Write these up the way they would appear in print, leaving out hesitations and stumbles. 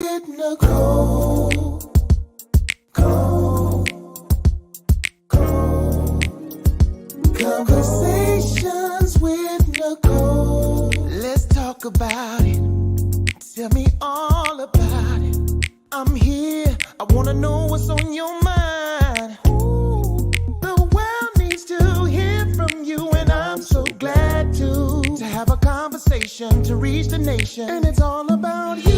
with Nicole. Conversations with Nicole. Let's talk about it. Tell me all about it. I'm here. I wanna know what's on your mind. Ooh, the world needs to hear from you, and I'm so glad to have a conversation to reach the nation. And it's all about you.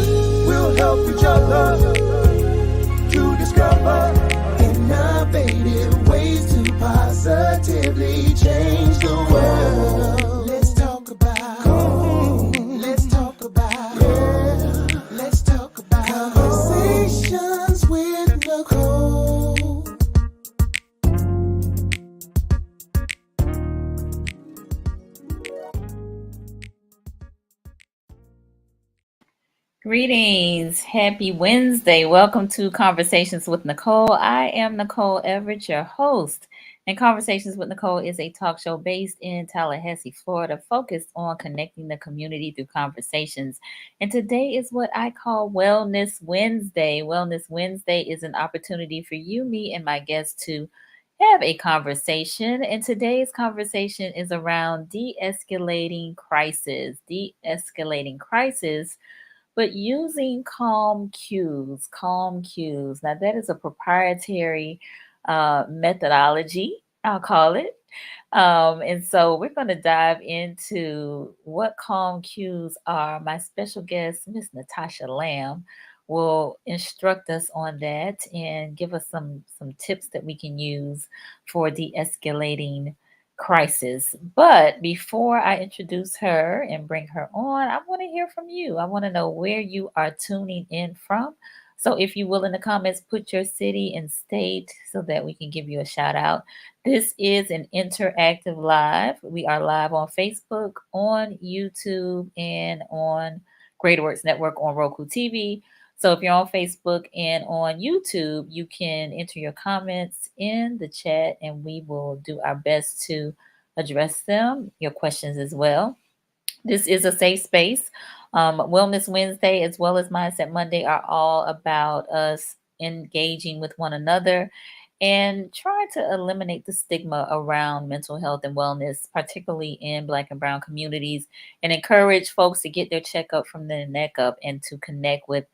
We'll help each other to discover innovative ways to positively change the world. Let's talk about, let's talk about, yeah. Let's talk about conversations with Nicole. Greetings. Happy Wednesday. Welcome to Conversations with Nicole. I am Nicole Everett, your host. And Conversations with Nicole is a talk show based in Tallahassee, Florida, focused on connecting the community through conversations. And today is what I call Wellness Wednesday. Wellness Wednesday is an opportunity for you, me, and my guests to have a conversation. And today's conversation is around de-escalating crisis. De-escalating crisis, but using calm cues. Calm cues. Now, that is a proprietary methodology, I'll call it. And so we're going to dive into what calm cues are. My special guest, Miss Natasha Lamb, will instruct us on that and give us some tips that we can use for de-escalating crisis. But before I introduce her and bring her on, I want to hear from you. I want to know where you are tuning in from. So if you will, in the comments, put your city and state so that we can give you a shout out. This is an interactive live. We are live on Facebook, on YouTube, and on Greater Works Network on RokuTV. So if you're on Facebook and on YouTube, you can enter your comments in the chat and we will do our best to address them, your questions as well. This is a safe space. Wellness Wednesday as well as Mindset Monday are all about us engaging with one another and trying to eliminate the stigma around mental health and wellness, particularly in Black and Brown communities, and encourage folks to get their checkup from the neck up and to connect with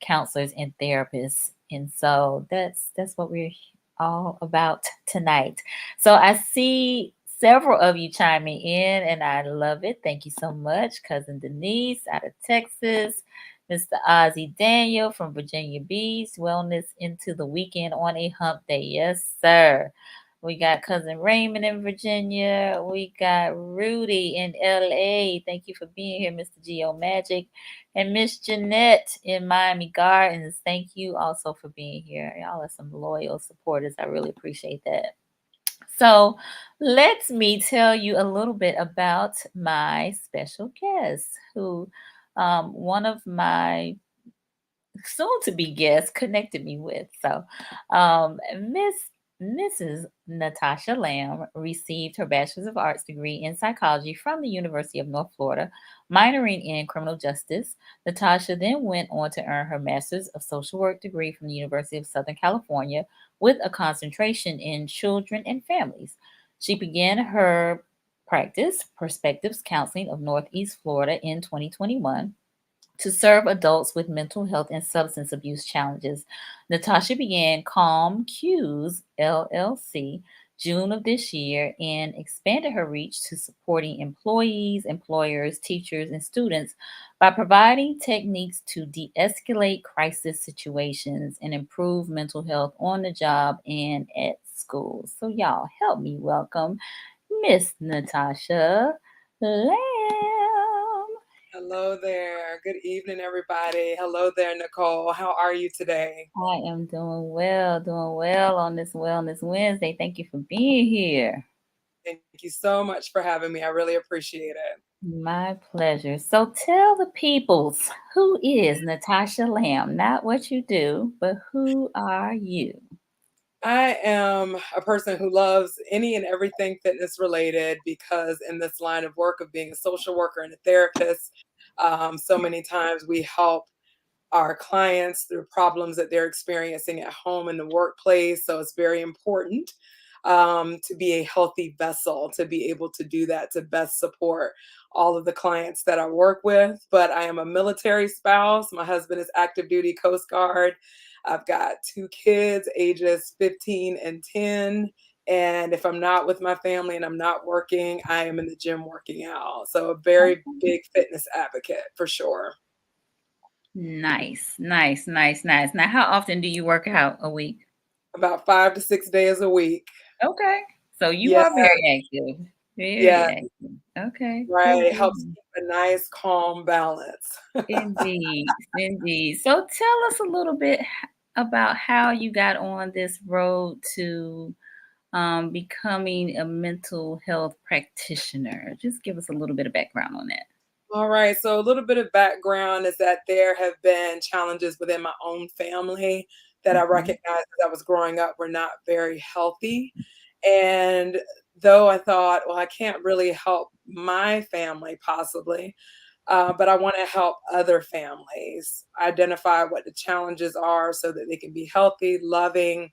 counselors and therapists. And so that's what we're all about tonight. So I see several of you chiming in and I love it. Thank you so much. Cousin Denise out of Texas, Mr. Ozzy Daniel from Virginia Beach, wellness into the weekend on a hump day. Yes, sir. We got Cousin Raymond in Virginia. We got Rudy in LA. Thank you for being here, Mr. Geo Magic. And Miss Jeanette in Miami Gardens. Thank you also for being here. Y'all are some loyal supporters. I really appreciate that. So let me tell you a little bit about my special guest, who one of my soon to be guests connected me with. So Mrs. Natasha Lamb received her Bachelor's of Arts degree in psychology from the University of North Florida, minoring in criminal justice. Natasha then went on to earn her Master's of Social Work degree from the University of Southern California with a concentration in children and families. She began her practice, Perspectives Counseling of Northeast Florida, in 2021 to serve adults with mental health and substance abuse challenges. Natasha began Calm CUES, LLC, June of this year and expanded her reach to supporting employees, employers, teachers, and students by providing techniques to de escalate crisis situations and improve mental health on the job and at school. So, y'all, help me welcome Miss Natasha Lamb. Hello there. Good evening, everybody. Hello there, Nicole. How are you today? I am doing well on this Wellness Wednesday. Thank you for being here. Thank you so much for having me. I really appreciate it. My pleasure. So tell the peoples, who is Natasha Lamb? Not what you do, but who are you? I am a person who loves any and everything fitness related because in this line of work of being a social worker and a therapist, so many times we help our clients through problems that they're experiencing at home in the workplace. So it's very important to be a healthy vessel, to be able to do that, to best support all of the clients that I work with. But I am a military spouse. My husband is active duty Coast Guard. I've got 2 kids, ages 15 and 10. And if I'm not with my family and I'm not working, I am in the gym working out. So a very big fitness advocate for sure. Nice, nice, nice, nice. Now, how often do you work out a week? About 5 to 6 days a week. Okay. So you Yeah, are very active. Very yeah, active. Okay. Good right. Helps deal. keep a nice, calm balance. Indeed. Indeed. So tell us a little bit about how you got on this road to becoming a mental health practitioner. Just give us a little bit of background on that. All right. So a little bit of background is that there have been challenges within my own family that I Mhm. recognized as I was growing up were not very healthy. And though I thought, well, I can't really help my family possibly, but I want to help other families identify what the challenges are so that they can be healthy, loving,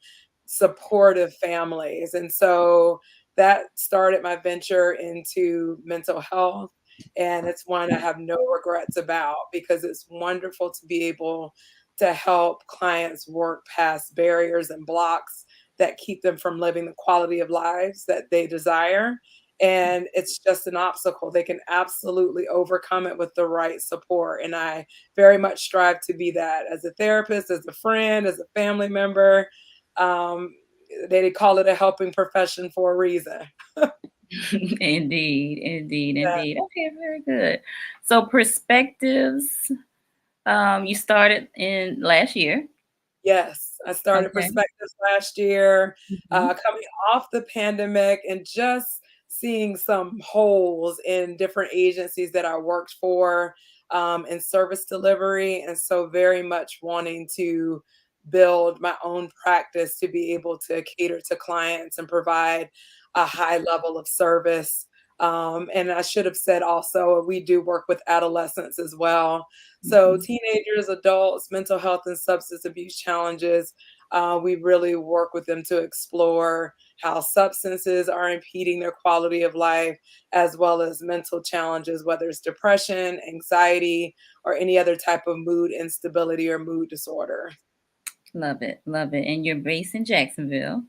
supportive families. And so that started my venture into mental health. And it's one I have no regrets about because it's wonderful to be able to help clients work past barriers and blocks that keep them from living the quality of lives that they desire. And it's just an obstacle. They can absolutely overcome it with the right support. And I very much strive to be that as a therapist, as a friend, as a family member. Um, they call it a helping profession for a reason. Indeed, indeed, Yeah. indeed. Okay, very good. So perspectives, you started in last year. Yes, I started Okay. Perspectives last year, Mhm. coming off the pandemic and just seeing some holes in different agencies that I worked for in service delivery. And so, very much wanting to build my own practice to be able to cater to clients and provide a high level of service. And I should have said also, we do work with adolescents as well. So, Mhm. teenagers, adults, mental health and substance abuse challenges, we really work with them to explore how substances are impeding their quality of life, as well as mental challenges, whether it's depression, anxiety, or any other type of mood instability or mood disorder. Love it, love it. And you're based in Jacksonville,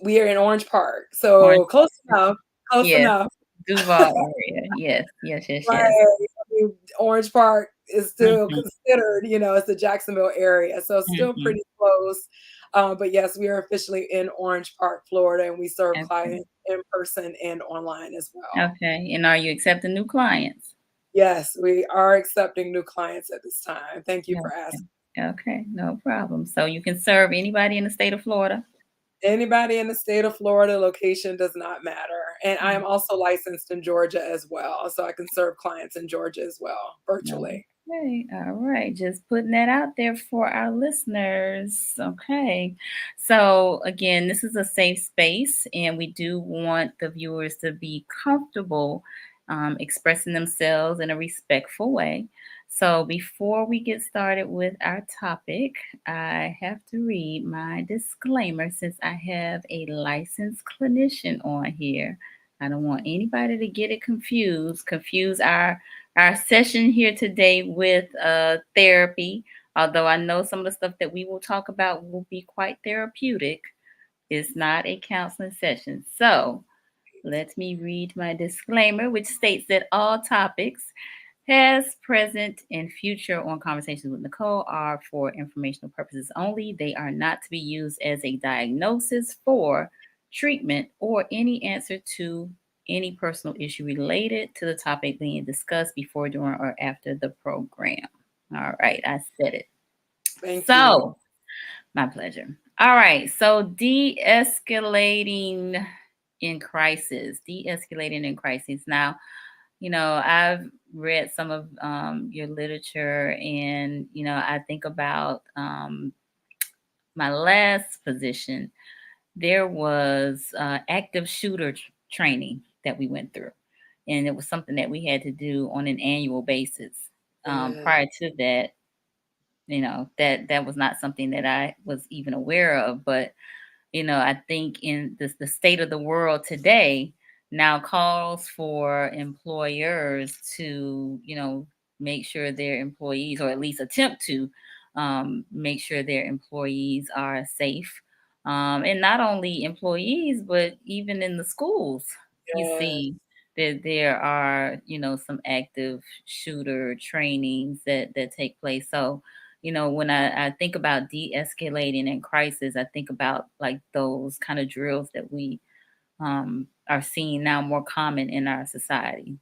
We are in Orange Park, Orange. so close enough, close Yes, enough. Duval area. Yes, yes, yes, Right. yes. I mean, Orange Park is still Mhm, considered, as the Jacksonville area, so it's still mhm. pretty close. But yes, we are officially in Orange Park, Florida, and we serve Okay, clients in person and online as well. okay. And are you accepting new clients? Yes, we are accepting new clients at this time. Thank you for Okay, asking. okay, no problem. So you can serve anybody in the state of Florida? Anybody in the state of Florida, location does not matter. And I Mm, am also licensed in Georgia as well, so I can serve clients in Georgia as well, virtually. okay, all right. Just putting that out there for our listeners. Okay. So again, this is a safe space, and we do want the viewers to be comfortable expressing themselves in a respectful way. So before we get started with our topic, I have to read my disclaimer since I have a licensed clinician on here. I don't want anybody to get it confuse our session here today with therapy. Although I know some of the stuff that we will talk about will be quite therapeutic, it's not a counseling session. So let me read my disclaimer, which states that all topics, past, present, and future on Conversations with Nicole are for informational purposes only. They are not to be used as a diagnosis for treatment or any answer to any personal issue related to the topic being discussed before, during, or after the program. All right, I said it. Thank you. So, my pleasure. All right, so de-escalating in crisis. Now, I've read some of your literature, and I think about my last position. There was active shooter training that we went through, and it was something that we had to do on an annual basis. Yes. Prior to that, that was not something that I was even aware of. But I think in the state of the world today now calls for employers to, make sure their employees, or at least attempt to make sure their employees are safe. And not only employees, but even in the schools, you Yes. see that there are, some active shooter trainings that take place. So, when I think about de-escalating in crisis, I think about like those kind of drills that we are seeing now more common in our society.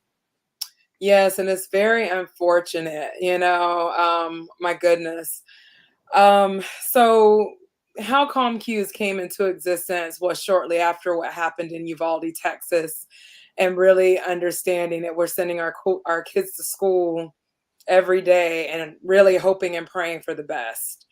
Yes, and it's very unfortunate, my goodness. So how Calm Cues came into existence was shortly after what happened in Uvalde, Texas, and really understanding that we're sending our kids to school every day and really hoping and praying for the best.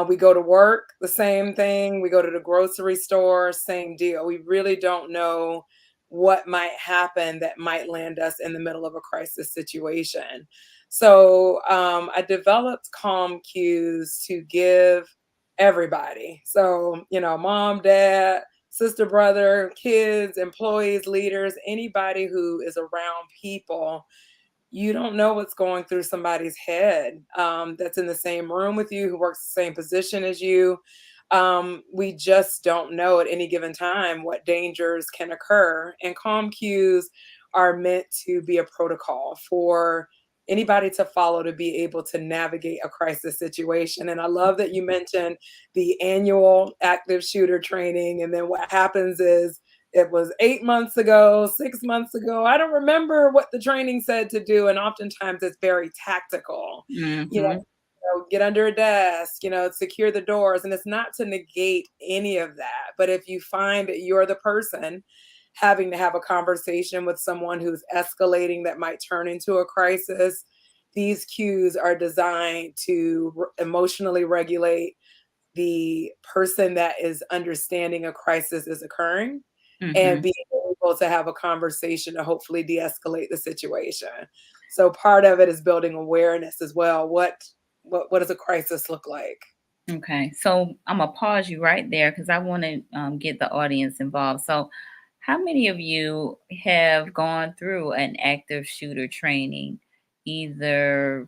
We go to work, the same thing. We go to the grocery store, same deal. We really don't know what might happen that might land us in the middle of a crisis situation. So I developed Calm Cues to give everybody. So, mom, dad, sister, brother, kids, employees, leaders, anybody who is around people. You don't know what's going through somebody's head that's in the same room with you, who works the same position as you. We just don't know at any given time what dangers can occur. And calm cues are meant to be a protocol for anybody to follow to be able to navigate a crisis situation. And I love that you mentioned the annual active shooter training. And then what happens is, it was 8 months ago, 6 months ago. I don't remember what the training said to do. And oftentimes it's very tactical. You know, Hmm. get under a desk, secure the doors. And it's not to negate any of that. But if you find that you're the person having to have a conversation with someone who's escalating that might turn into a crisis, these cues are designed to emotionally regulate the person that is understanding a crisis is occurring and Hmm. being able to have a conversation to hopefully de-escalate the situation. So part of it is building awareness as well. What does a crisis look like? Okay, so I'm gonna pause you right there because I want to get the audience involved. So, how many of you have gone through an active shooter training, either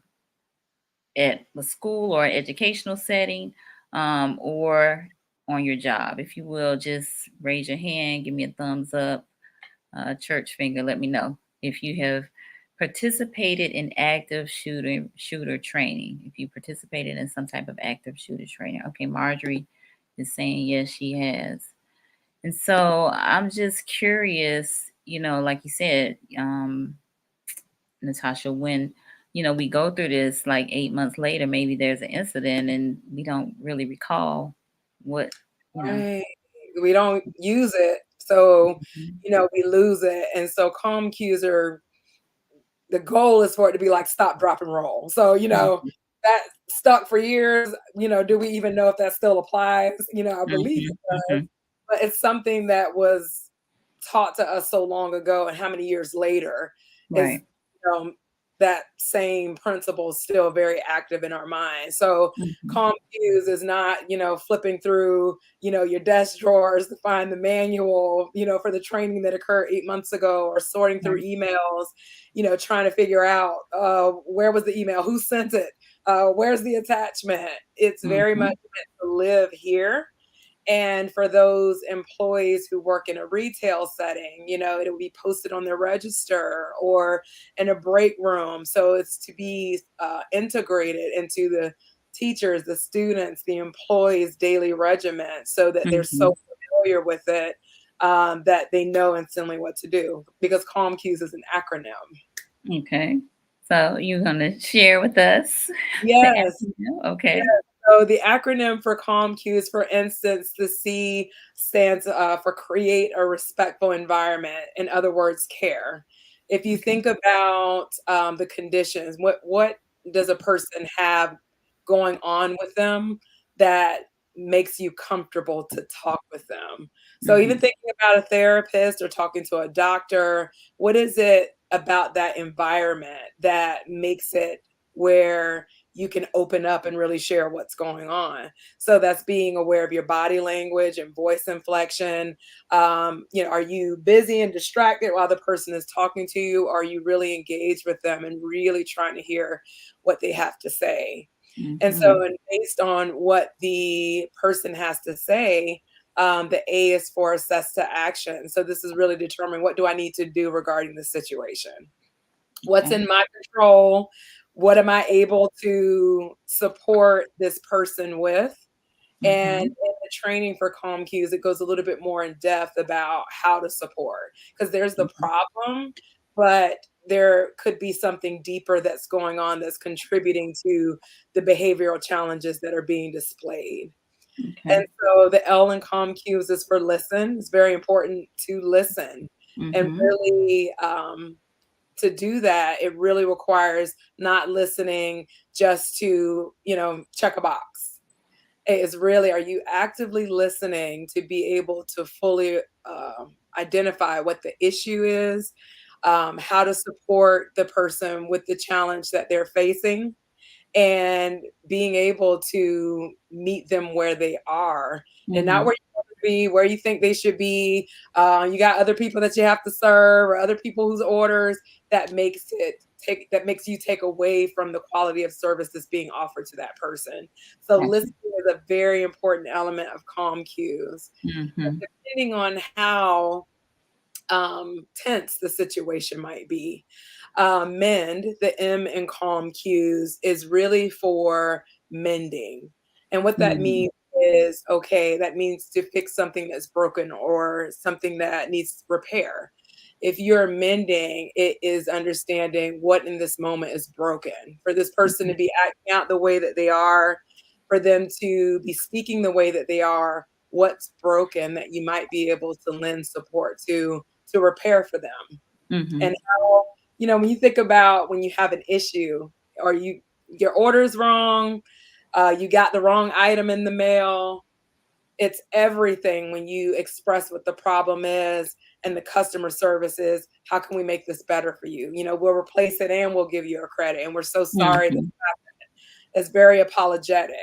at the school or educational setting, or on your job? If you will, just raise your hand, give me a thumbs up, church finger. Let me know if you have participated in active shooter training. If you participated in some type of active shooter training. Okay, Marjorie is saying yes, she has. And so I'm just curious, like you said, Natasha, when we go through this like 8 months later, maybe there's an incident and we don't really recall what, you know. Right. We don't use it. So, Mhm. we lose it. And so calm cues are, the goal is for it to be like stop, drop, and roll. So, Mhm. that stuck for years. Do we even know if that still applies? I believe it Mhm. does, Mhm. but it's something that was taught to us so long ago, and how many years later is, Right. um, that same principle still very active in our minds. So Mhm. calm cues is not, flipping through, your desk drawers to find the manual, for the training that occurred 8 months ago, or sorting through Right. emails, trying to figure out where was the email, who sent it, where's the attachment. It's very much Mhm. meant to live here. And for those employees who work in a retail setting, it'll be posted on their register or in a break room. So it's to be integrated into the teachers, the students, the employees' daily regimen, so that they're so Mhm. familiar with it, that they know instantly what to do. Because Calm Cues is an acronym. Okay. So you're gonna share with us the Yes. acronym? Yeah, Okay. so the acronym for calm cues, for instance, the C stands for create a respectful environment. In other words, care. If you Okay. think about the conditions, what does a person have going on with them that makes you comfortable to talk with them? So even Mhm. thinking about a therapist or talking to a doctor, what is it about that environment that makes it where you can open up and really share what's going on. So that's being aware of your body language and voice inflection. Are you busy and distracted while the person is talking to you? Or are you really engaged with them and really trying to hear what they have to say? And so, and based on what the person has to say, the A is for assess to action. So this is really determining, what do I need to do regarding the situation? What's in my control? What am I able to support this person with? And in the training for calm cues, it goes a little bit more in depth about how to support, because there's the problem, but there could be something deeper that's going on that's contributing to the behavioral challenges that are being displayed. And so the L in calm cues is for listen. It's very important to listen and really, to do that, it really requires not listening just to, check a box. It is really, are you actively listening to be able to fully identify what the issue is, how to support the person with the challenge that they're facing, and being able to meet them where they are and not where you want to be, where you think they should be. You got other people that you have to serve, or other people whose orders, that makes you take away from the quality of service that's being offered to that person. So listening is a very important element of calm cues. Depending on how tense the situation might be. Mend, the M in calm cues, is really for mending. And what that means is, okay, that means to fix something that's broken or something that needs repair. If you're mending, it is understanding what in this moment is broken. For this person to be acting out the way that they are, for them to be speaking the way that they are, what's broken that you might be able to lend support to repair for them. And how, when you think about when you have an issue, or your order's wrong, you got the wrong item in the mail, it's everything when you express what the problem is and the customer service is, how can we make this better for you? We'll replace it and we'll give you a credit. And we're so sorry that happened. It's very apologetic.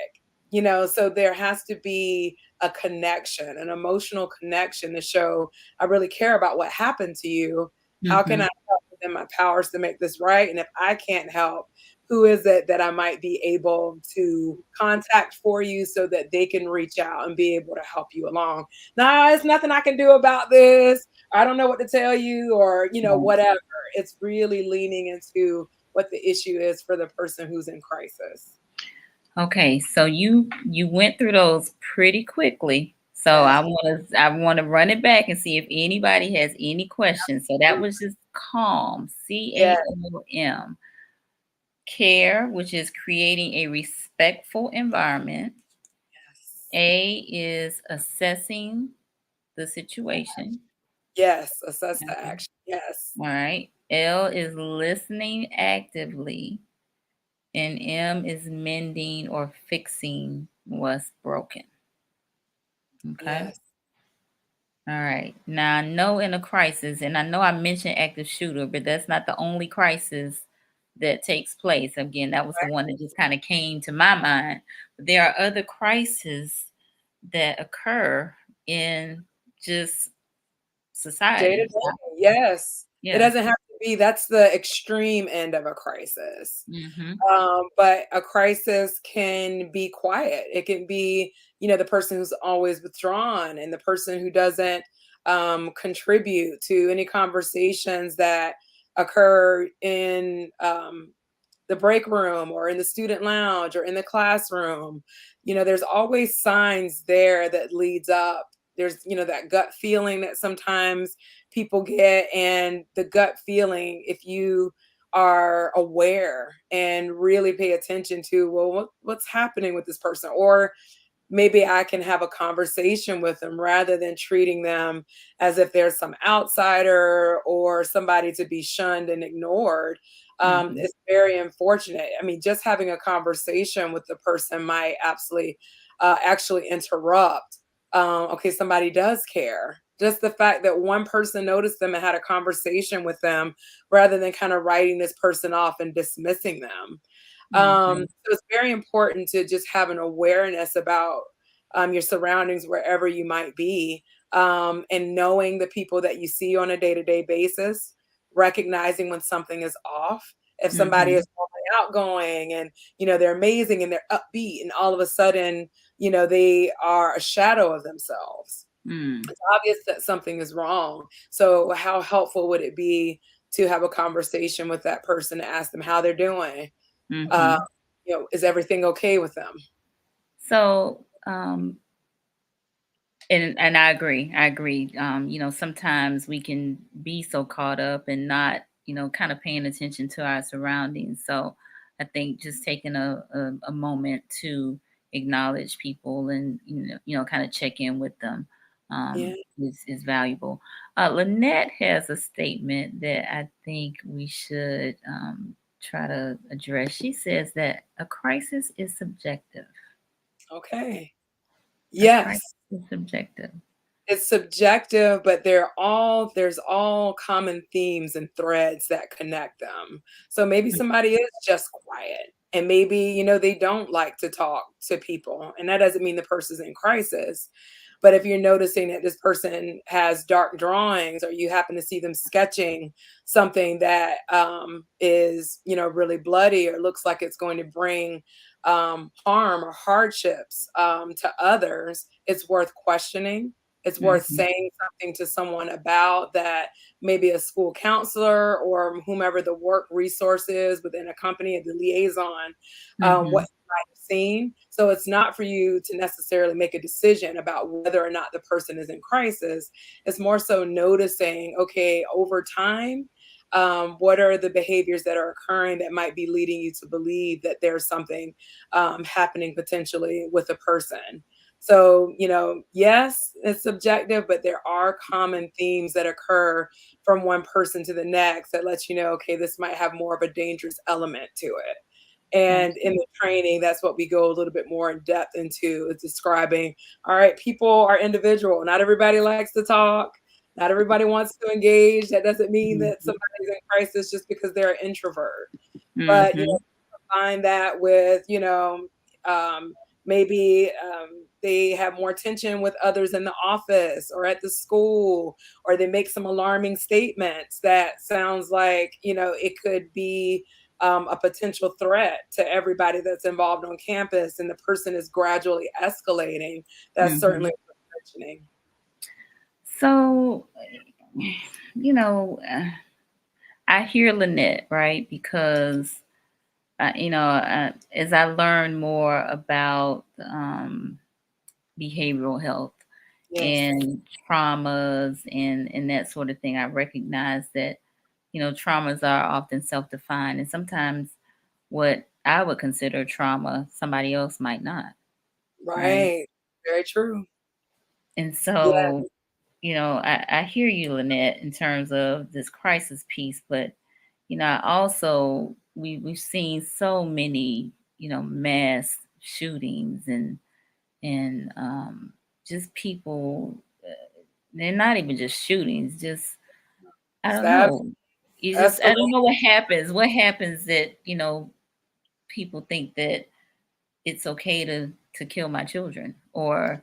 So there has to be a connection, an emotional connection, to show I really care about what happened to you. How can I help within my powers to make this right? And if I can't help, who is it that I might be able to contact for you so that they can reach out and be able to help you along? No, it's nothing I can do about this. I don't know what to tell you, or, whatever. It's really leaning into what the issue is for the person who's in crisis. Okay, so you went through those pretty quickly. So I want to run it back and see if anybody has any questions. So that was just calm, CALM. Care, which is creating a respectful environment. A is assessing the situation. Yes, assess the action. Yes. All right. L is listening actively. And M is mending or fixing what's broken. Okay. Yes. All right. Now, I know in a crisis, and I know I mentioned active shooter, but that's not the only crisis that takes place. Again, that was the one that just kind of came to my mind. But there are other crises that occur in just society. Yes. Yeah. It doesn't have to be, that's the extreme end of a crisis. But a crisis can be quiet. It can be, the person who's always withdrawn, and the person who doesn't contribute to any conversations that occur in the break room or in the student lounge or in the classroom. There's always signs there that leads up. There's, that gut feeling that sometimes people get, and the gut feeling, if you are aware and really pay attention to, well, what's happening with this person? Or maybe I can have a conversation with them rather than treating them as if they're some outsider or somebody to be shunned and ignored. It's very unfortunate. I mean, just having a conversation with the person might actually interrupt. Okay, somebody does care. Just the fact that one person noticed them and had a conversation with them, rather than kind of writing this person off and dismissing them. Mhm. So it's very important to just have an awareness about your surroundings wherever you might be, and knowing the people that you see on a day-to-day basis, recognizing when something is off. If somebody is Mhm. normally outgoing and they're amazing and they're upbeat, and all of a sudden they are a shadow of themselves, Mm. it's obvious that something is wrong. So how helpful would it be to have a conversation with that person to ask them how they're doing? Uh, Mhm. is everything okay with them? So, and I agree. I agree. Sometimes we can be so caught up and not, kind of paying attention to our surroundings. So I think just taking a moment to acknowledge people and kind of check in with them Yeah. is valuable. Lynette has a statement that I think we should try to address. She says that a crisis is subjective. Okay. A crisis Yes. is subjective. It's subjective, but there's all common themes and threads that connect them. So maybe somebody is just quiet, and maybe, they don't like to talk to people, and that doesn't mean the person's in crisis. But if you're noticing that this person has dark drawings, or you happen to see them sketching something that is, really bloody, or looks like it's going to bring harm or hardships to others, it's worth questioning. It's worth Mhm. saying something to someone about that, maybe a school counselor or whomever the work resource is within a company, the liaison, what Mhm. you might have seen. So it's not for you to necessarily make a decision about whether or not the person is in crisis. It's more so noticing, okay, over time, what are the behaviors that are occurring that might be leading you to believe that there's something happening potentially with a person. So, yes, it's subjective, but there are common themes that occur from one person to the next that lets you know, okay, this might have more of a dangerous element to it. And in the Absolutely. training, that's what we go a little bit more in depth into, is describing, all right, people are individual. Not everybody likes to talk. Not everybody wants to engage. That doesn't mean that Mhm. somebody's in crisis just because they're an introvert. But, Mhm. combine that with, um, maybe they have more tension with others in the office or at the school, or they make some alarming statements that sounds like, it could be a potential threat to everybody that's involved on campus, and the person is gradually escalating. That's certainly Mhm. worth mentioning. So, you know, uh, I hear Lynette, right? Because, as I learn more about behavioral health Yes. and traumas and that sort of thing, I recognize that, traumas are often self-defined, and sometimes what I would consider trauma, somebody else might not, right? Right. Very true. And Yeah. so, I hear you, Lynette, in terms of this crisis piece, but I also we've seen so many, mass shootings and just people. They're not even just shootings, just I don't Stabs, know. You just I don't escalate. know what happens. What happens that people think that it's okay to kill my children or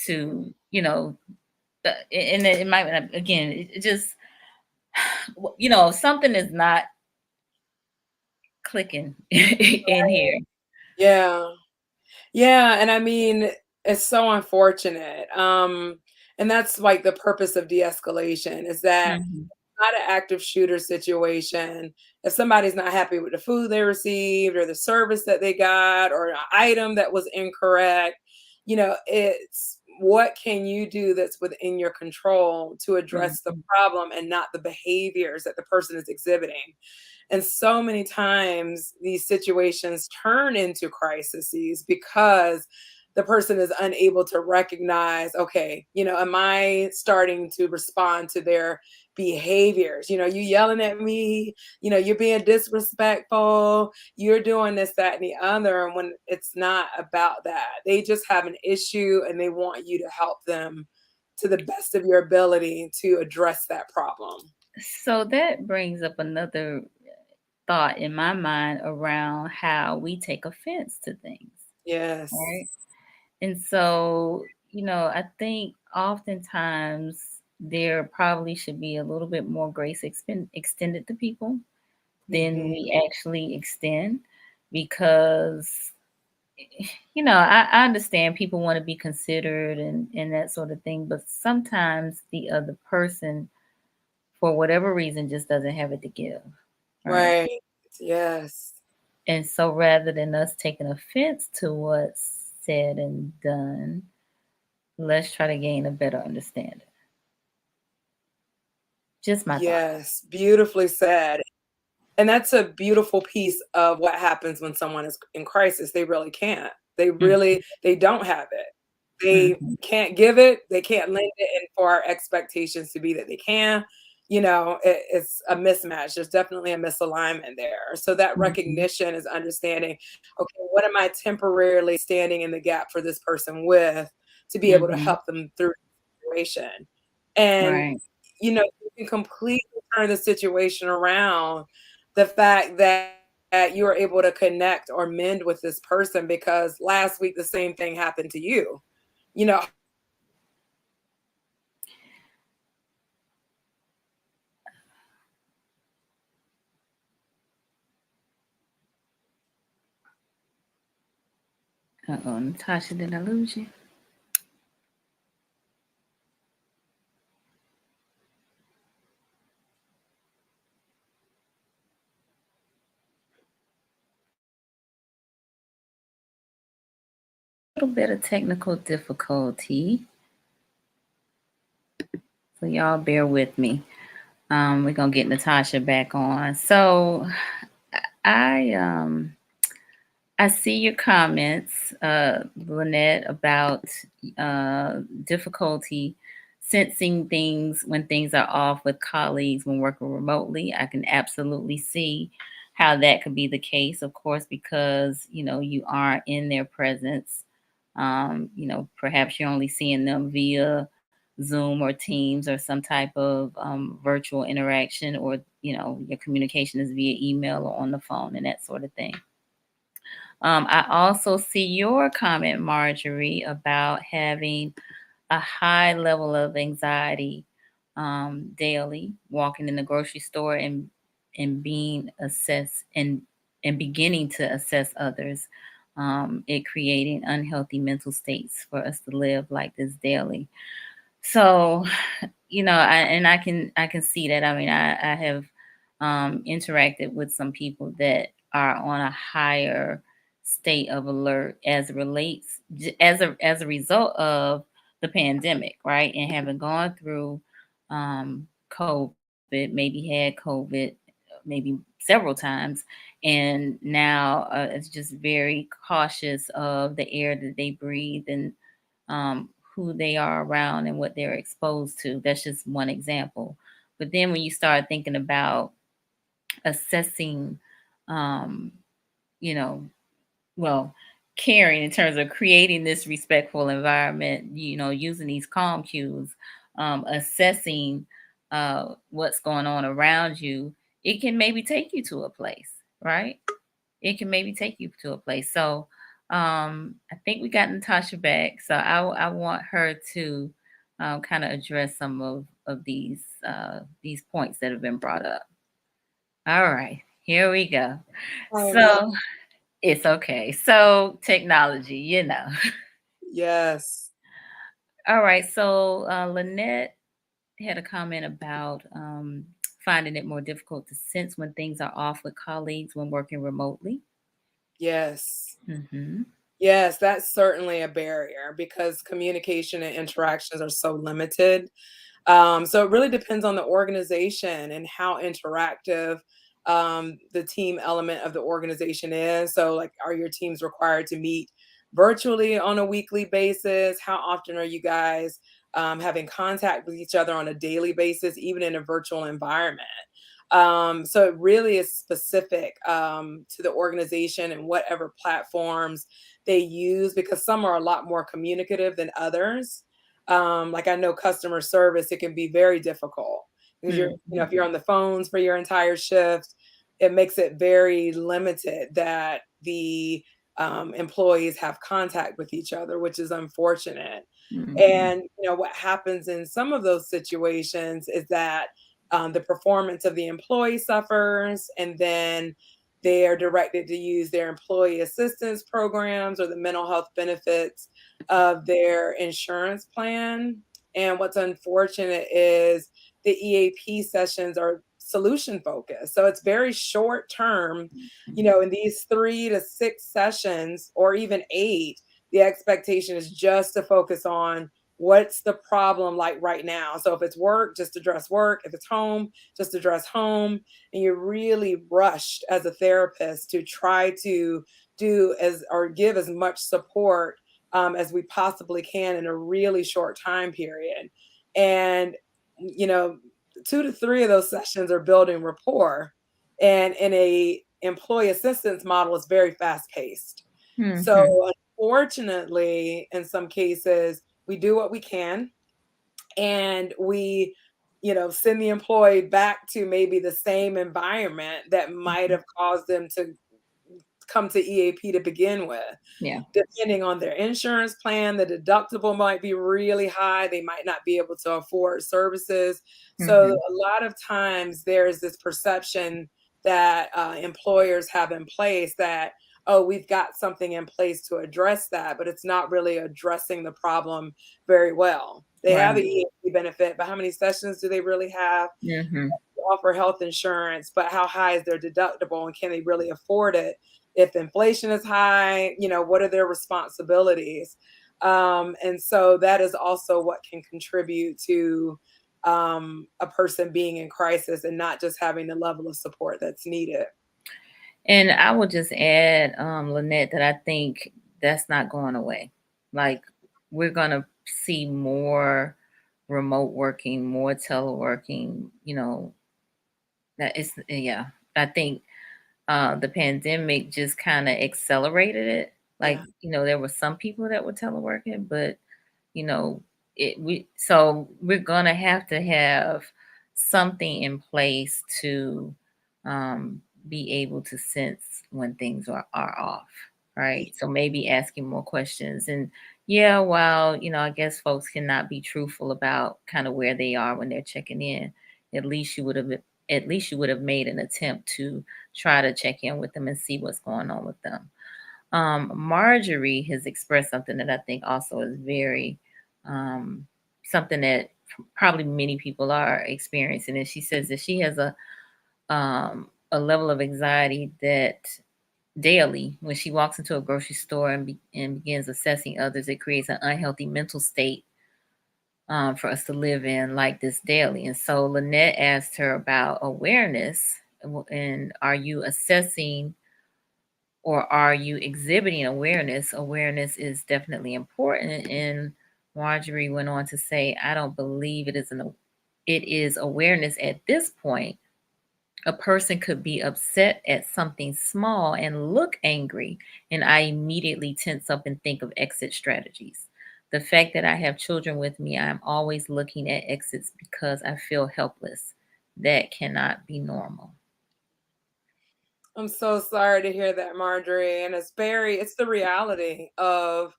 to and it might again it just something is not clicking in here. Yeah. Yeah, and I mean, it's so unfortunate. And that's like the purpose of de-escalation, is that Mhm. not an active shooter situation. If somebody's not happy with the food they received, or the service that they got, or an item that was incorrect, it's what can you do that's within your control to address the Mhm. problem and not the behaviors that the person is exhibiting. And so many times these situations turn into crises because the person is unable to recognize, okay, am I starting to respond to their behaviors? You yelling at me, you're being disrespectful, you're doing this, that, and the other. And when it's not about that, they just have an issue and they want you to help them to the best of your ability to address that problem. So that brings up another thought in my mind around how we take offense to things, Yes. right? And so, I think oftentimes there probably should be a little bit more grace extended to people than Mhm. we actually extend because, I understand people want to be considered and that sort of thing, but sometimes the other person, for whatever reason, just doesn't have it to give, right? Right. Yes. And so rather than us taking offense to what's said and done, let's try to gain a better understanding. Just my thought. Yes. Beautifully said. And that's a beautiful piece of what happens when someone is in crisis. They really can't. Mhm, They don't have it. They mhm, can't give it, they can't lend it, and for our expectations to be that they can, it's a mismatch. There's definitely a misalignment there. So that mhm, recognition is understanding, okay, what am I temporarily standing in the gap for this person with to be able to mhm. help them through the situation? And, Right. you can completely turn the situation around, the fact that you are able to connect or mend with this person because last week the same thing happened to you. You know, Uh-oh, Natasha, did I lose you? A little bit of technical difficulty, so y'all bear with me. We're gonna get Natasha back on. So I I see your comments, Lynette, about difficulty sensing things when things are off with colleagues when working remotely. I can absolutely see how that could be the case, of course, because you aren't in their presence. Perhaps you're only seeing them via Zoom or Teams or some type of virtual interaction, or your communication is via email or on the phone and that sort of thing. I also see your comment, Marjorie, about having a high level of anxiety daily, walking in the grocery store and being assessed and beginning to assess others. It creating unhealthy mental states for us to live like this daily. So, I can see that. I mean, I have interacted with some people that are on a higher state of alert as it relates as a result of the pandemic, right? And having gone through COVID, maybe had COVID, maybe several times, and now it's just very cautious of the air that they breathe and who they are around and what they're exposed to. That's just one example. But then when you start thinking about assessing, um, you know, well, caring in terms of creating this respectful environment, using these calm cues, assessing what's going on around you, it can maybe take you to a place, right? It can maybe take you to a place. So I think we got Natasha back. So I want her to kind of address some of these points that have been brought up. All right, here we go. sorry about So it's okay. So technology, yes. All right. So Lynette had a comment about finding it more difficult to sense when things are off with colleagues when working remotely. Yes. Hmm. Yes, that's certainly a barrier because communication and interactions are so limited. So it really depends on the organization and how interactive the team element of the organization is. So, like, are your teams required to meet virtually on a weekly basis? How often are you guys having contact with each other on a daily basis, even in a virtual environment? So it really is specific to the organization and whatever platforms they use, because some are a lot more communicative than others. Like, I know customer service, it can be very difficult because if you're Hmm. on the phones for your entire shift, it makes it very limited that the employees have contact with each other, which is unfortunate. And what happens in some of those situations is that the performance of the employee suffers, and then they are directed to use their employee assistance programs or the mental health benefits of their insurance plan. And what's unfortunate is the EAP sessions are solution focused. So it's very short term, in these 3 to 6 sessions or even 8, the expectation is just to focus on what's the problem like right now. So if it's work, just address work. If it's home, just address home. And you're really rushed as a therapist to try to do as or give as much support as we possibly can in a really short time period. And 2 to 3 of those sessions are building rapport, and in a employee assistance model is very fast paced. So unfortunately, in some cases, we do what we can, and we send the employee back to maybe the same environment that might have caused them to come to EAP to begin with. Yeah. Depending on their insurance plan, the deductible might be really high. They might not be able to afford services. So a lot of times there's this perception that employers have in place that, oh, we've got something in place to address that, but it's not really addressing the problem very well. They have the EAP benefit, but how many sessions do they really have? Offer health insurance, but how high is their deductible, and can they really afford it? If inflation is high, what are their responsibilities? And so that is also what can contribute to a person being in crisis and not just having the level of support that's needed. And I would just add, Lynette, that I think that's not going away. Like, we're going to see more remote working, more teleworking, that is, yeah. I think the pandemic just kind of accelerated it. Like, there were some people that were teleworking, but so we're gonna have to have something in place to be able to sense when things are off, right? So maybe asking more questions. And yeah, while I guess folks cannot be truthful about kind of where they are when they're checking in, at least you would have made an attempt to try to check in with them and see what's going on with them. Marjorie has expressed something that I think also is very something that probably many people are experiencing. And she says that she has a level of anxiety that daily, when she walks into a grocery store and begins assessing others, it creates an unhealthy mental state for us to live in like this daily. And so Lynette asked her about awareness, and are you assessing or are you exhibiting awareness? Awareness is definitely important. And Marjorie went on to say, I don't believe it is awareness at this point. A person could be upset at something small and look angry, and I immediately tense up and think of exit strategies. The fact that I have children with me, I'm always looking at exits because I feel helpless. That cannot be normal. I'm so sorry to hear that, Marjorie. And it's the reality of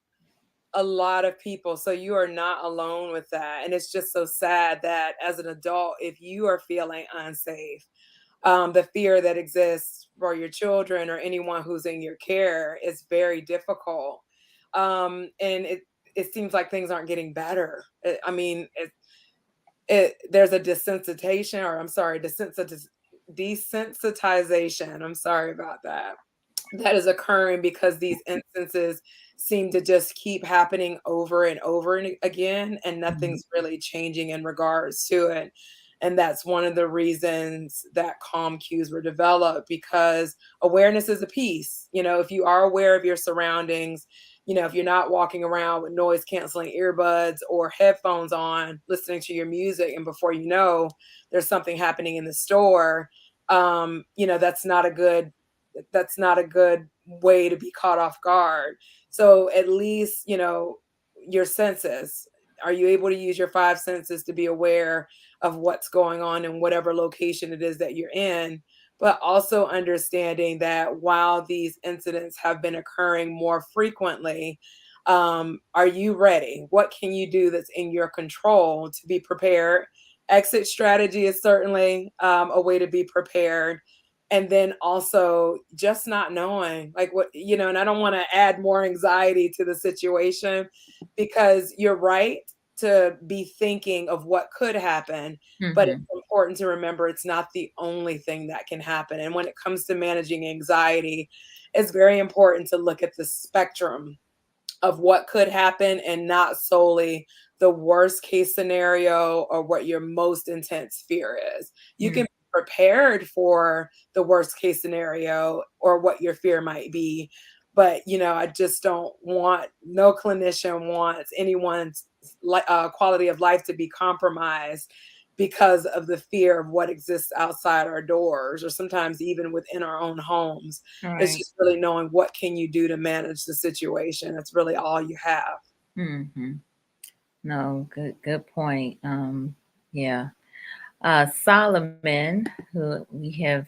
a lot of people. So you are not alone with that. And it's just so sad that as an adult, if you are feeling unsafe, the fear that exists for your children or anyone who's in your care is very difficult. And it seems like things aren't getting better. There's a desensitization, or I'm sorry, desensitization. I'm sorry about that. That is occurring because these instances seem to just keep happening over and over and again, and nothing's really changing in regards to it. And that's one of the reasons that calm cues were developed, because awareness is a piece. If you are aware of your surroundings, if you're not walking around with noise canceling earbuds or headphones on, listening to your music, and before you know, there's something happening in the store, that's not a good way to be caught off guard. So at least, your senses, are you able to use your 5 senses to be aware of what's going on in whatever location it is that you're in but also understanding that while these incidents have been occurring more frequently, are you ready? What can you do that's in your control to be prepared? Exit strategy is certainly a way to be prepared. And then also just not knowing, like, what, and I don't want to add more anxiety to the situation, because you're right to be thinking of what could happen, but it's Mhm. important to remember it's not the only thing that can happen. And when it comes to managing anxiety, it's very important to look at the spectrum of what could happen and not solely the worst case scenario or what your most intense fear is. You Mm. can be prepared for the worst case scenario or what your fear might be. But, I just don't want, no clinician wants anyone's quality of life to be compromised because of the fear of what exists outside our doors or sometimes even within our own homes. It's Right. just really knowing what can you do to manage the situation. That's really all you have. Mhm. No, good point. Yeah. Solomon, who we have,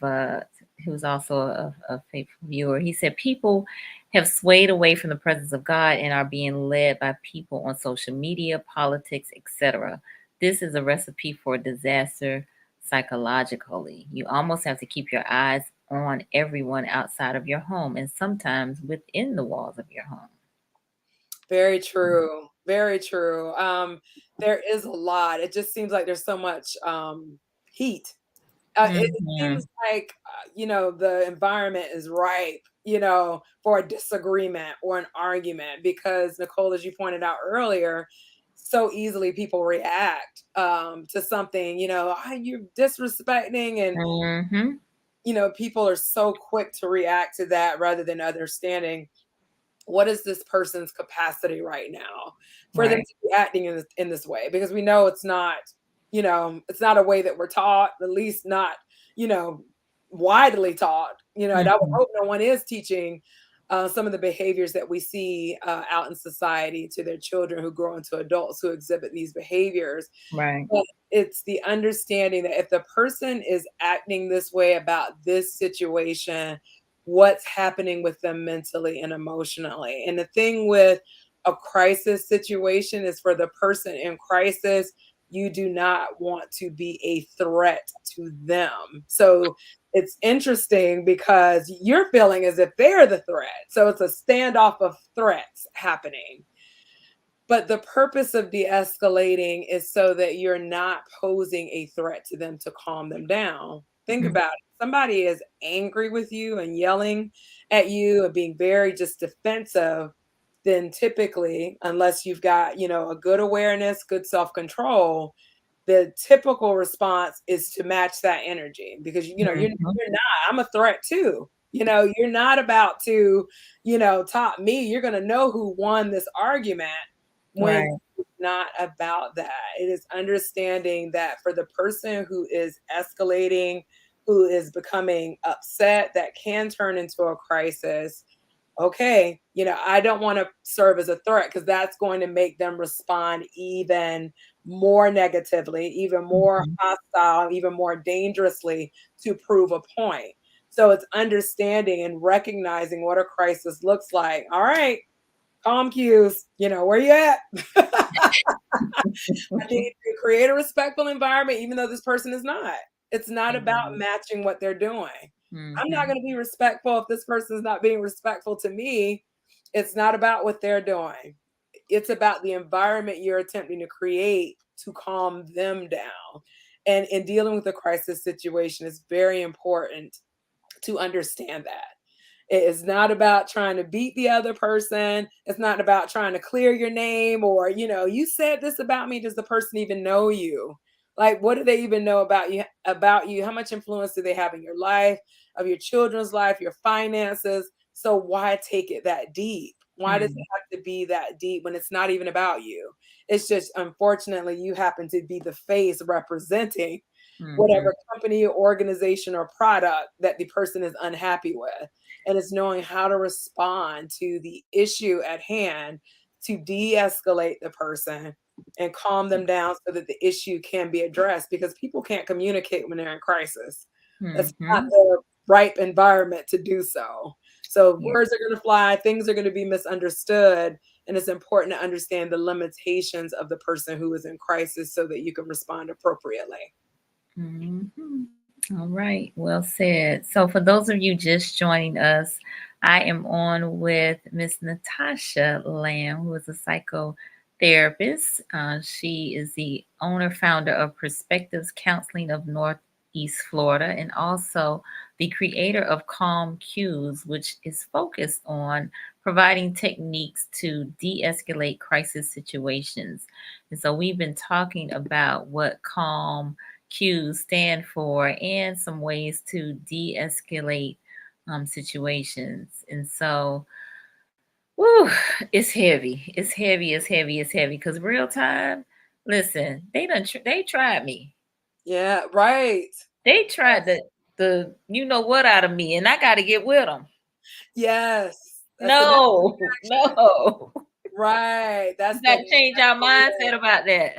who's also a faithful viewer, he said people have swayed away from the presence of God and are being led by people on social media, politics, etc. This is a recipe for disaster psychologically. You almost have to keep your eyes on everyone outside of your home and sometimes within the walls of your home. Very true. Very true. There is a lot. It just seems like there's so much heat. It Hmm. seems like, the environment is ripe, for a disagreement or an argument because, Nicole, as you pointed out earlier, so easily people react to something, you're disrespecting, and, Hmm. people are so quick to react to that rather than understanding what is this person's capacity right now for them Right. to be acting in this way, because we know it's not a way that we're taught, at least not you know widely taught, and I would Hmm. hope no one is teaching some of the behaviors that we see out in society to their children who grow into adults who exhibit these behaviors. Right. But it's the understanding that if the person is acting this way about this situation, what's happening with them mentally and emotionally. And the thing with a crisis situation is, for the person in crisis, you do not want to be a threat to them. So it's interesting because you're feeling as if they're the threat. So it's a standoff of threats happening. But the purpose of de-escalating is so that you're not posing a threat to them to calm them down. Think Mhm. about it. Somebody is angry with you and yelling at you and being very just defensive, then typically, unless you've got, a good awareness, good self-control, the typical response is to match that energy because, Mhm. you're not, I'm a threat too. You're not about to, top me. You're going to know who won this argument when Right. it's not about that. It is understanding that for the person who is escalating, who is becoming upset, that can turn into a crisis. Okay, I don't want to serve as a threat because that's going to make them respond even more negatively, even more Mhm. hostile, even more dangerously to prove a point. So it's understanding and recognizing what a crisis looks like. All right, calm cues, where you at? I need to create a respectful environment, even though this person is not. It's not about Mhm. matching what they're doing. I'm not Mhm. going to be respectful if this person is not being respectful to me. It's not about what they're doing. It's about the environment you're attempting to create to calm them down. And in dealing with a crisis situation, it's very important to understand that. It is not about trying to beat the other person. It's not about trying to clear your name or, you said this about me. Does the person even know you? Like, what do they even know about you? About you? How much influence do they have in your life, of your children's life, your finances? So why take it that deep? Why does it Mhm. have to be that deep when it's not even about you? It's just, unfortunately, you happen to be the face representing Mhm. whatever company, organization, or product that the person is unhappy with. And it's knowing how to respond to the issue at hand to de-escalate the person and calm them down so that the issue can be addressed, because people can't communicate when they're in crisis. That's not Mhm. the ripe environment to do so. So Yeah. words are going to fly, things are going to be misunderstood, and it's important to understand the limitations of the person who is in crisis so that you can respond appropriately. Mhm. All right. Well said. So, for those of you just joining us, I am on with Miss Natasha Lamb, who is a psychotherapist. She is the owner founder of Perspectives Counseling of Northeast Florida, and also the creator of Calm Cues, which is focused on providing techniques to de-escalate crisis situations. And so, we've been talking about what calm cues stand for and some ways to de escalate situations. And so, whew, it's heavy. It's heavy, it's heavy, it's heavy. Because real time, listen, they tried me. Yeah, right. They tried Yes. the you know what out of me, and I got to get with them. Yes. That's the next No, action. no. Right. We That's got the to change our mindset about that.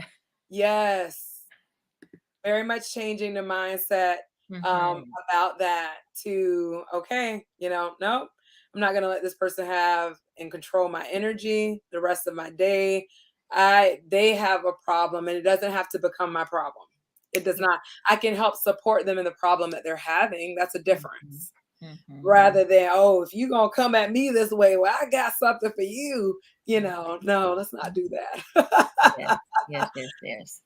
yes. Very much changing the mindset Hmm. about that to okay, nope, I'm not gonna let this person have and control my energy the rest of my day. They have a problem and it doesn't have to become my problem. It does Yeah. not. I can help support them in the problem that they're having. That's a Hmm. difference. Hmm. Rather than, oh, if you're gonna come at me this way, well, I got something for you. No, let's not do Yes, that. yes, yes, yes.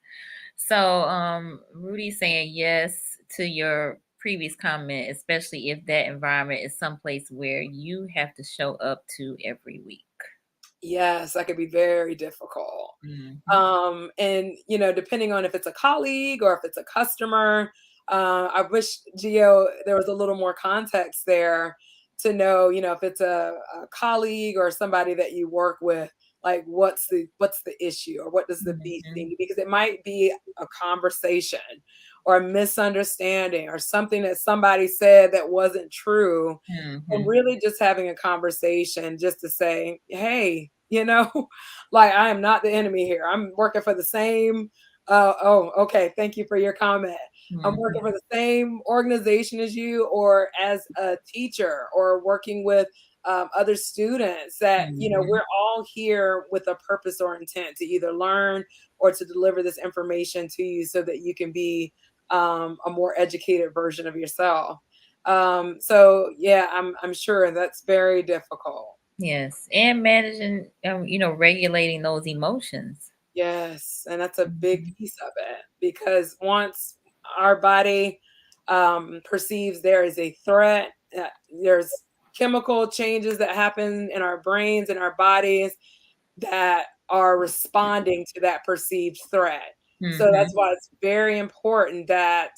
So, Rudy saying yes to your previous comment, especially if that environment is someplace where you have to show up to every week. Yes, that could be very difficult. Hmm. And depending on if it's a colleague or if it's a customer, I wish Gio there was a little more context there to know, if it's a colleague or somebody that you work with, like what's the issue or what does the B Hmm. think? Because it might be a conversation or a misunderstanding or something that somebody said that wasn't true and Hmm. really just having a conversation just to say, hey, like I am not the enemy here. I'm working for the same. Oh, okay. Thank you for your comment. I'm working for Hmm. the same organization as you, or as a teacher, or working with other students. That Hmm. we're all here with a purpose or intent to either learn or to deliver this information to you, so that you can be a more educated version of yourself. So yeah, I'm sure that's very difficult. Yes, and managing, regulating those emotions. Yes, and that's a big Hmm. piece of it because once our body perceives there is a threat, there's chemical changes that happen in our brains and our bodies that are responding to that perceived threat. So that's Hmm. why it's very important that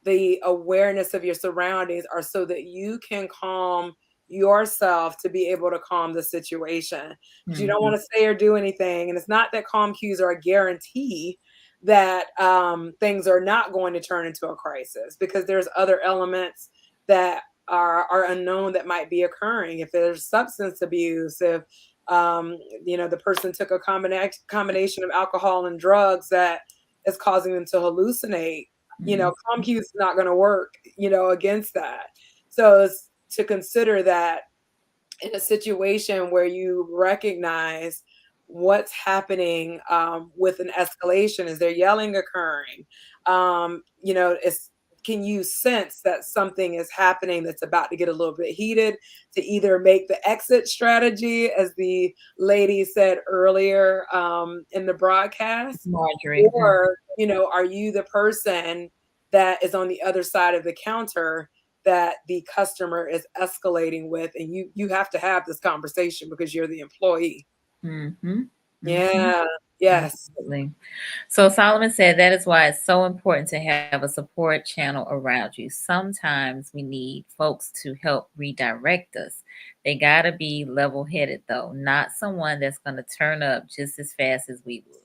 the awareness of your surroundings are so that you can calm yourself to be able to calm the situation. Because you don't Hmm. want to say or do anything. And it's not that calm cues are a guarantee that things are not going to turn into a crisis, because there's other elements that are unknown that might be occurring. If there's substance abuse, if the person took a combination of alcohol and drugs that is causing them to hallucinate, Hmm. ComQ is not going to work, against that. So it's to consider that in a situation where you recognize what's happening with an escalation. Is there yelling occurring? It's can you sense that something is happening that's about to get a little bit heated, to either make the exit strategy, as the lady said earlier in the broadcast, Marjorie. or are you the person that is on the other side of the counter that the customer is escalating with, and you have to have this conversation because you're the employee. Hmm. Hmm. Yeah. Yes. Absolutely. So Solomon said that is why it's so important to have a support channel around you. Sometimes we need folks to help redirect us. They got to be level headed, though, not someone that's going to turn up just as fast as we would.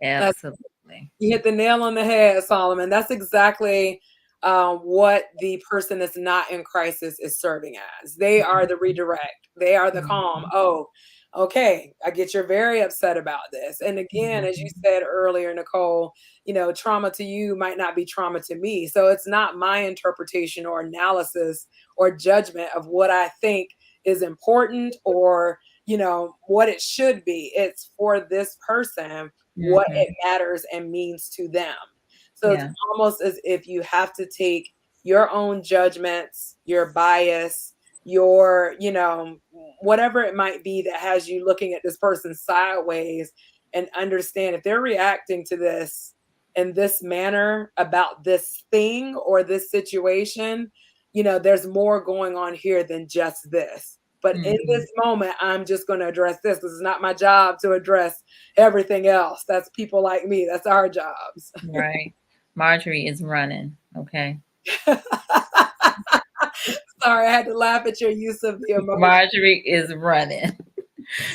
That's Absolutely. You hit the nail on the head, Solomon. That's exactly what the person that's not in crisis is serving as. They are the redirect. They are the calm. Mhm. Oh, okay, I get you're very upset about this. And again, as you Mhm. said earlier, Nicole, trauma to you might not be trauma to me. So it's not my interpretation or analysis or judgment of what I think is important or, what it should be. It's for this person, what it Mhm. matters and means to them. So it's Yeah. almost as if you have to take your own judgments, your bias, your, whatever it might be that has you looking at this person sideways and understand if they're reacting to this in this manner about this thing or this situation, there's more going on here than just this. But in Mhm. this moment, I'm just going to address this. This is not my job to address everything else. That's people like me. That's our jobs. Right. Marjorie is running. Okay. Sorry, I had to laugh at your use of the emoji. Marjorie is running.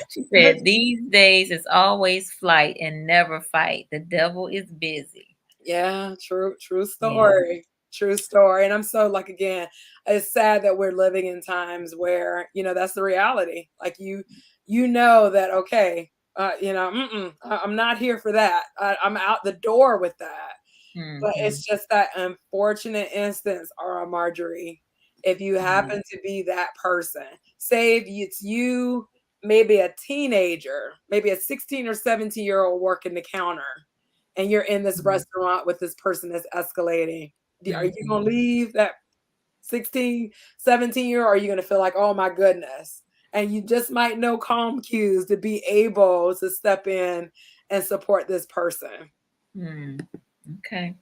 She said, "These days it's always flight and never fight. The devil is busy." Yeah, true Yeah. story. True story. And I'm so like again, it's sad that we're living in times where, that's the reality. Like you know that okay, I'm not here for that. I'm out the door with that. But Mhm. it's just that unfortunate instance, Marjorie, if you Yeah. happen to be that person, say if it's you, maybe a teenager, maybe a 16 or 17-year-old working the counter, and you're in this Mhm. restaurant with this person that's escalating. Are you Mhm. going to leave that 16, 17-year, or are you going to feel like, oh my goodness? And you just might know calm cues to be able to step in and support this person. Mm. Okay.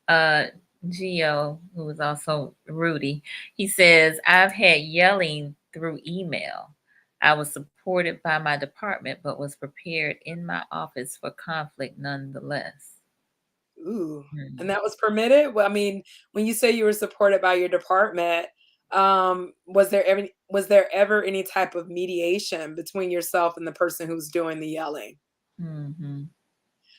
Uh, Gio, who is also Rudy, he says, "I've had yelling through email. I was supported by my department, but was prepared in my office for conflict nonetheless." Ooh, and Mm. that was permitted? Well, I mean, when you say you were supported by your department, was there ever any type of mediation between yourself and the person who's doing the yelling? Mhm.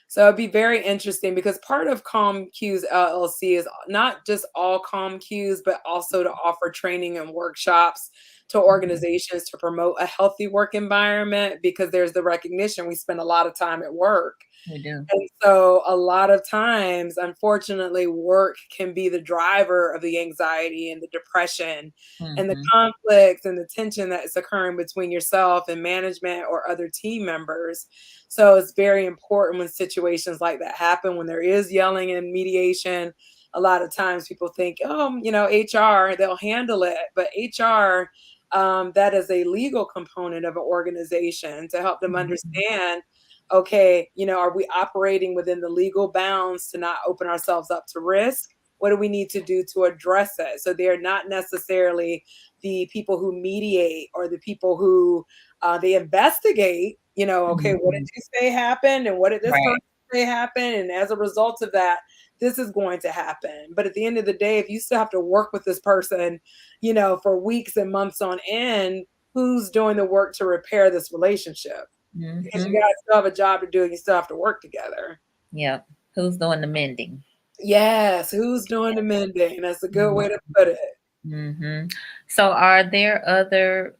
So it'd be very interesting because part of Calm Cues LLC is not just all Calm Cues, but also to offer training and workshops to Mhm. organizations to promote a healthy work environment because there's the recognition we spend a lot of time at work. We do. And so a lot of times, unfortunately, work can be the driver of the anxiety and the depression and the Mhm. conflicts and the tension that is occurring between yourself and management or other team members. So it's very important when situations like that happen, when there is yelling and mediation. A lot of times people think, oh, HR, they'll handle it. But HR, that is a legal component of an organization to help them Mhm. understand, okay, are we operating within the legal bounds to not open ourselves up to risk? What do we need to do to address it? So they're not necessarily the people who mediate or the people who they investigate, okay, what did Mhm. you say happened and what did this person Right. say happened? And as a result of that, this is going to happen. But at the end of the day, if you still have to work with this person, for weeks and months on end, who's doing the work to repair this relationship? Because you Mhm. guys still have a job to do and you still have to work together. Yep. Who's doing the mending? Yes, who's doing the mending? That's a good way to put it. Mm-hmm. So, are there other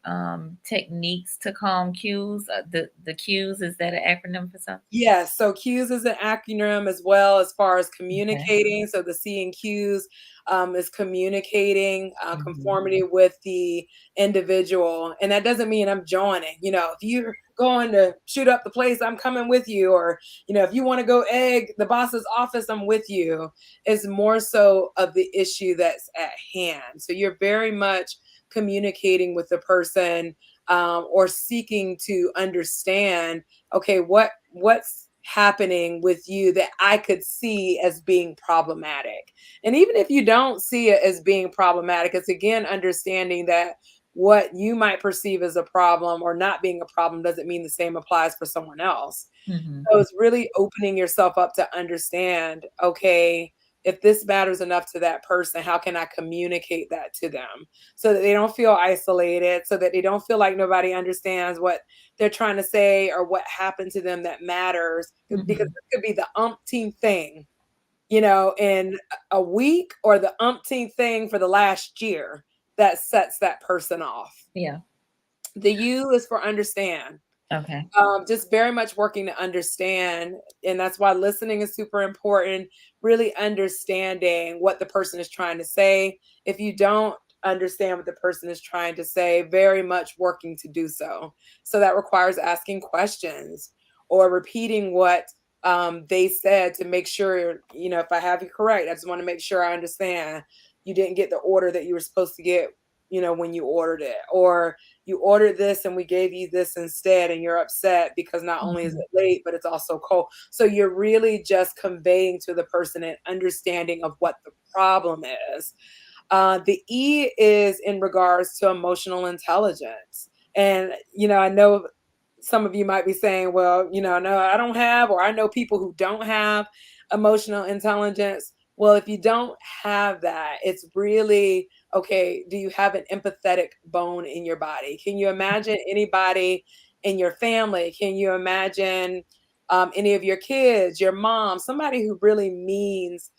techniques to calm cues? The cues, is that an acronym for something? Yes, so CUES is an acronym as well as far as Okay. communicating. So the C in CUES is communicating Mhm. conformity with the individual. And that doesn't mean I'm joining. If you're going to shoot up the place, I'm coming with you. Or, if you want to go egg the boss's office, I'm with you. It's more so of the issue that's at hand. So you're very much communicating with the person or seeking to understand, okay, what's happening with you that I could see as being problematic. And even if you don't see it as being problematic, it's again understanding that what you might perceive as a problem or not being a problem doesn't mean the same applies for someone else. Mhm. So it's really opening yourself up to understand, okay, if this matters enough to that person, how can I communicate that to them so that they don't feel isolated, so that they don't feel like nobody understands what they're trying to say or what happened to them that matters? Because Mhm. this could be the umpteenth thing, in a week or the umpteenth thing for the last year that sets that person off. Yeah. The U is for understand. Okay. Just very much working to understand. And that's why listening is super important, really understanding what the person is trying to say. If you don't understand what the person is trying to say, very much working to do so. So that requires asking questions or repeating what they said to make sure, if I have you correct, I just want to make sure I understand you didn't get the order that you were supposed to get, when you ordered it, or you ordered this and we gave you this instead, and you're upset because not only is Mhm. it late, but it's also cold. So you're really just conveying to the person an understanding of what the problem is. The E is in regards to emotional intelligence. And, I know some of you might be saying, well, no, I don't have, or I know people who don't have emotional intelligence. Well, if you don't have that, it's really okay. Do you have an empathetic bone in your body? Can you imagine anybody in your family? Can you imagine any of your kids, your mom, somebody who really means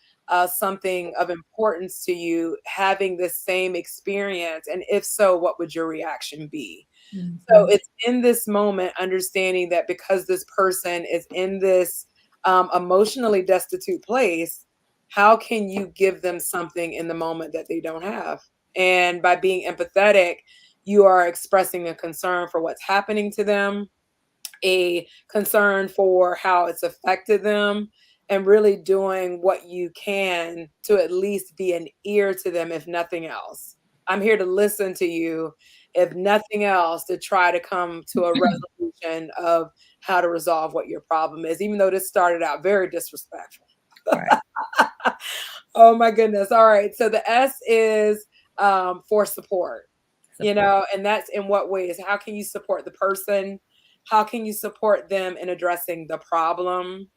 something of importance to you having this same experience? And if so, what would your reaction be? So Mhm. it's in this moment, understanding that because this person is in this emotionally destitute place, how can you give them something in the moment that they don't have? And by being empathetic, you are expressing a concern for what's happening to them, a concern for how it's affected them, and really doing what you can to at least be an ear to them, if nothing else. I'm here to listen to you, if nothing else, to try to come to a resolution of how to resolve what your problem is, even though this started out very disrespectful. Right. Oh my goodness. All right. So the S is for support, Support. and that's in what ways? How can you support the person? How can you support them in addressing the problem?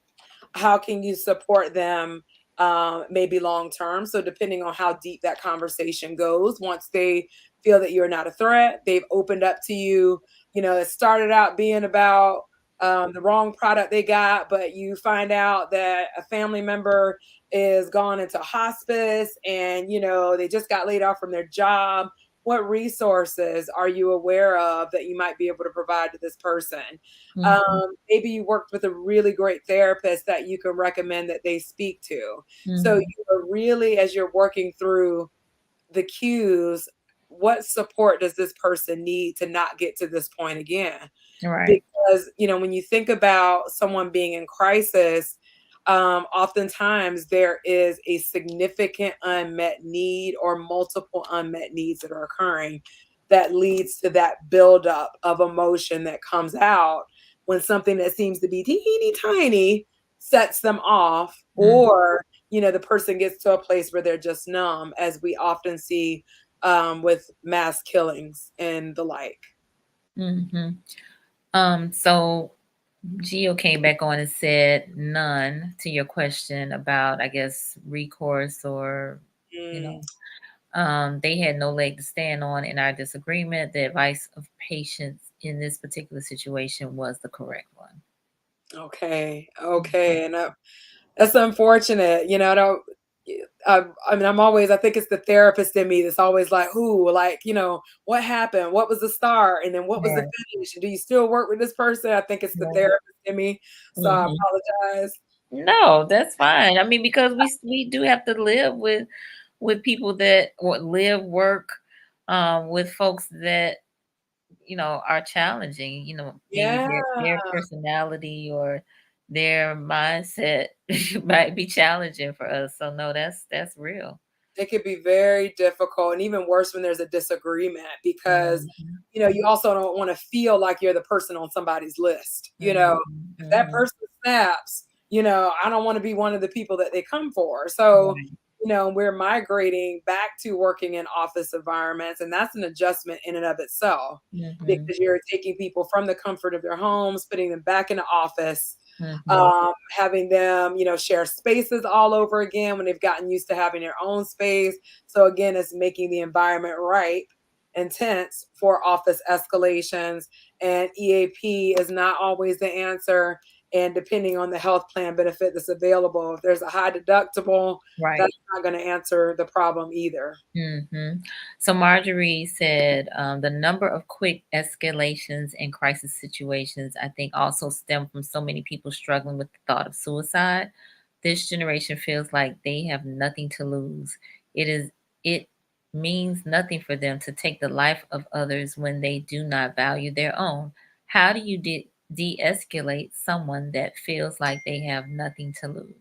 How can you support them maybe long term? So depending on how deep that conversation goes, once they feel that you're not a threat, they've opened up to you. It started out being about the wrong product they got, but you find out that a family member is gone into hospice, and they just got laid off from their job. What resources are you aware of that you might be able to provide to this person? Mhm. Maybe you worked with a really great therapist that you can recommend that they speak to. So Mhm. you are really, as you're working through the cues, what support does this person need to not get to this point again? Right. Because, when you think about someone being in crisis, oftentimes there is a significant unmet need or multiple unmet needs that are occurring that leads to that buildup of emotion that comes out when something that seems to be teeny tiny sets them off, Mm. or the person gets to a place where they're just numb, as we often see with mass killings and the like. Mhm. So Gio came back on and said none to your question about, I guess, recourse or, you Mm, know, they had no leg to stand on in our disagreement. The advice of patience in this particular situation was the correct one. okay, okay, and that's unfortunate. I don't. I mean, I think it's the therapist in me that's always like, "Who, like, what happened? What was the start? And then what was the Right. finish? And do you still work with this person?" I think it's the Right. therapist in me. So I Mhm. apologize. No, that's fine. I mean, because we do have to live with people that live, work with folks that are challenging. Maybe Yeah, their personality or their mindset might be challenging for us. So no, that's real. it could be very difficult, and even worse when there's a disagreement, because Mhm. you also don't want to feel like you're the person on somebody's list. Mhm. If that Mhm. person snaps, I don't want to be one of the people that they come for. So, Right. we're migrating back to working in office environments, and that's an adjustment in and of itself, Mhm. because you're taking people from the comfort of their homes, putting them back in the office, Mhm. having them, share spaces all over again when they've gotten used to having their own space. So again, it's making the environment ripe and tense for office escalations. And EAP is not always the answer. And depending on the health plan benefit that's available, if there's a high deductible, Right. that's not going to answer the problem either. So Marjorie said the number of quick escalations in crisis situations, I think, also stem from so many people struggling with the thought of suicide. This generation feels like they have nothing to lose. It means nothing for them to take the life of others when they do not value their own. How do you de-escalate someone that feels like they have nothing to lose?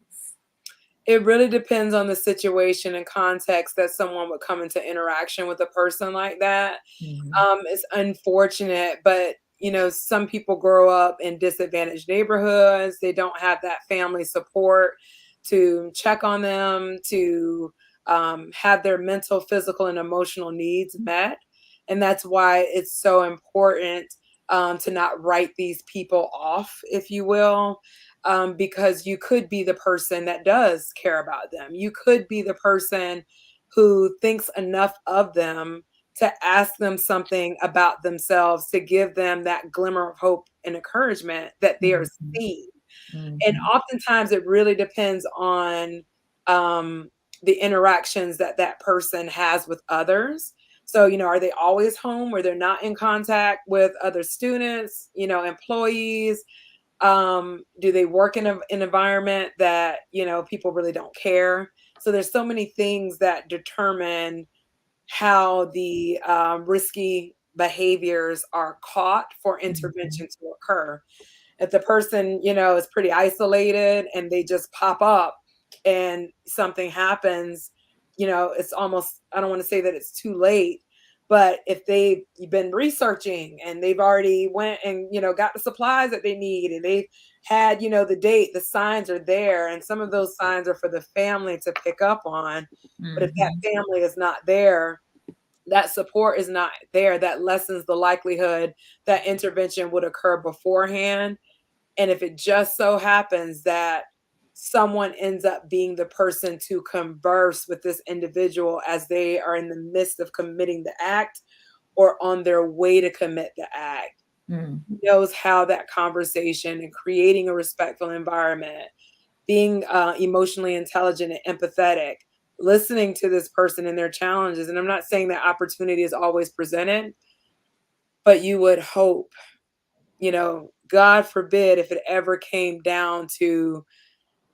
It really depends on the situation and context that someone would come into interaction with a person like that. It's unfortunate, but some people grow up in disadvantaged neighborhoods. They don't have that family support to check on them, to have their mental, physical, and emotional needs met. And that's why it's so important to not write these people off, if you will, because you could be the person that does care about them. You could be the person who thinks enough of them to ask them something about themselves, to give them that glimmer of hope and encouragement that they are seen. And oftentimes it really depends on the interactions that that person has with others. So, are they always home where they're not in contact with other students, employees? Do they work in an environment that, people really don't care? So there's so many things that determine how the risky behaviors are caught for intervention to occur. If the person, is pretty isolated and they just pop up and something happens, it's almost, I don't want to say that it's too late, but if they've been researching and they've already went and, got the supplies that they need, and they've had, the date, the signs are there, and some of those signs are for the family to pick up on. But if that family is not there, that support is not there, that lessens the likelihood that intervention would occur beforehand. And if it just so happens that someone ends up being the person to converse with this individual as they are in the midst of committing the act or on their way to commit the act, knows how that conversation and creating a respectful environment, being emotionally intelligent and empathetic, listening to this person and their challenges. And I'm not saying that opportunity is always presented, but you would hope, God forbid, if it ever came down to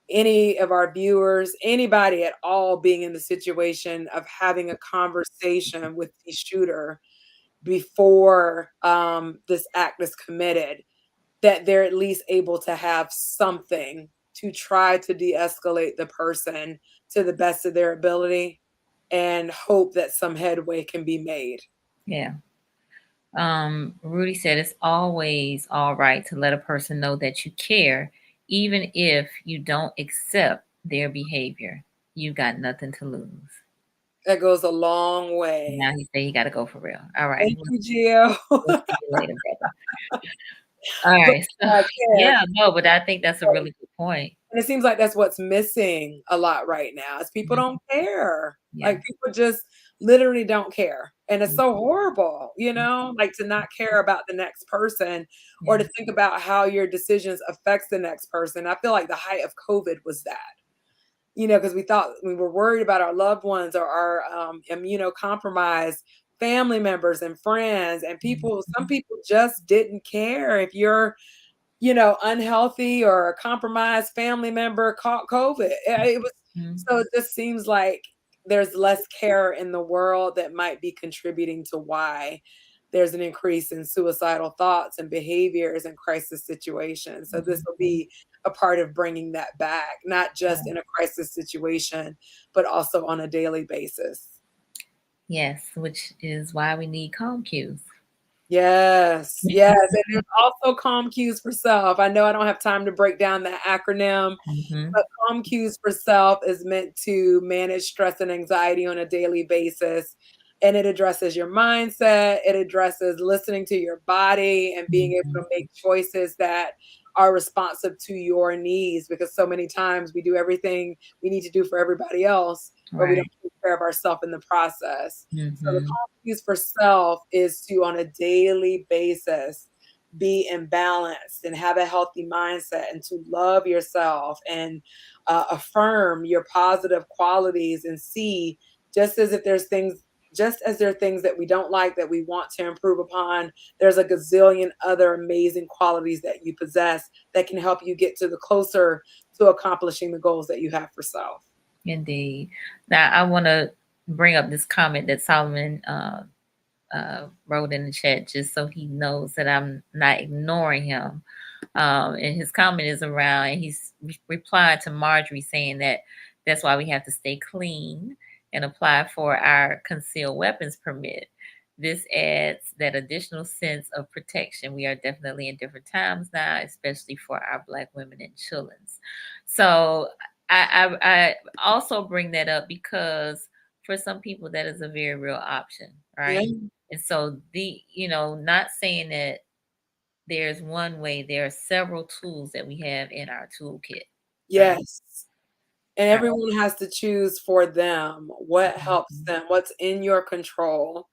any of our viewers, anybody at all being in the situation of having a conversation with the shooter before this act is committed, that they're at least able to have something to try to de-escalate the person to the best of their ability and hope that some headway can be made. Yeah. Rudy said it's always all right to let a person know that you care, even if you don't accept their behavior. You got nothing to lose. That goes a long way. Now he said he got to go for real. All right. Thank you, Gio. We'll see you later, brother. All right. So, yeah, no, but I think that's a really good point. And it seems like that's what's missing a lot right now is people don't care. Yeah. Like people just literally don't care. And it's so horrible, like to not care about the next person or to think about how your decisions affects the next person. I feel like the height of COVID was that, because we thought we were worried about our loved ones or our immunocompromised family members and friends and people. Some people just didn't care if you're unhealthy or a compromised family member caught COVID. It was so it just seems like there's less care in the world that might be contributing to why there's an increase in suicidal thoughts and behaviors in crisis situations. So this will be a part of bringing that back, not just in a crisis situation, but also on a daily basis. Yes, which is why we need calm cues. Yes, yes. And there's also calm cues for self. I know I don't have time to break down that acronym, but calm cues for self is meant to manage stress and anxiety on a daily basis. And it addresses your mindset. It addresses listening to your body and being able to make choices that are responsive to your needs, because so many times we do everything we need to do for everybody else, but we don't take care of ourselves in the process. So the calm cues for self is to, on a daily basis, be imbalanced and have a healthy mindset, and to love yourself and affirm your positive qualities, and see, just as if there's things, just as there are things that we don't like that we want to improve upon, there's a gazillion other amazing qualities that you possess that can help you get to the closer to accomplishing the goals that you have for self. Indeed. Now, I want to bring up this comment that Solomon wrote in the chat, just so he knows that I'm not ignoring him. And his comment is around, and he's replied to Marjorie saying that that's why we have to stay clean and apply for our concealed weapons permit. This adds that additional sense of protection. We are definitely in different times now, especially for our Black women and children. So I also bring that up because for some people that is a very real option, right? Yeah. And so not saying that there's one way, there are several tools that we have in our toolkit. Right? Yes. And everyone has to choose for them what helps them, what's in your control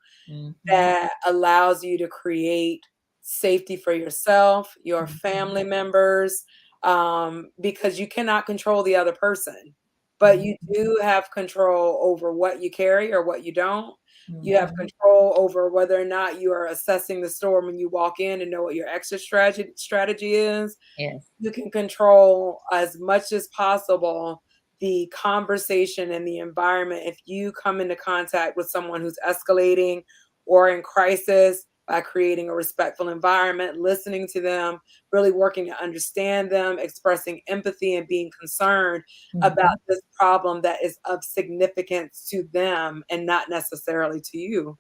that allows you to create safety for yourself, your family members, because you cannot control the other person, but you do have control over what you carry or what you don't. You have control over whether or not you are assessing the store when you walk in and know what your exit strategy is. Yes. You can control as much as possible the conversation and the environment if you come into contact with someone who's escalating or in crisis, by creating a respectful environment, listening to them, really working to understand them, expressing empathy and being concerned about this problem that is of significance to them and not necessarily to you.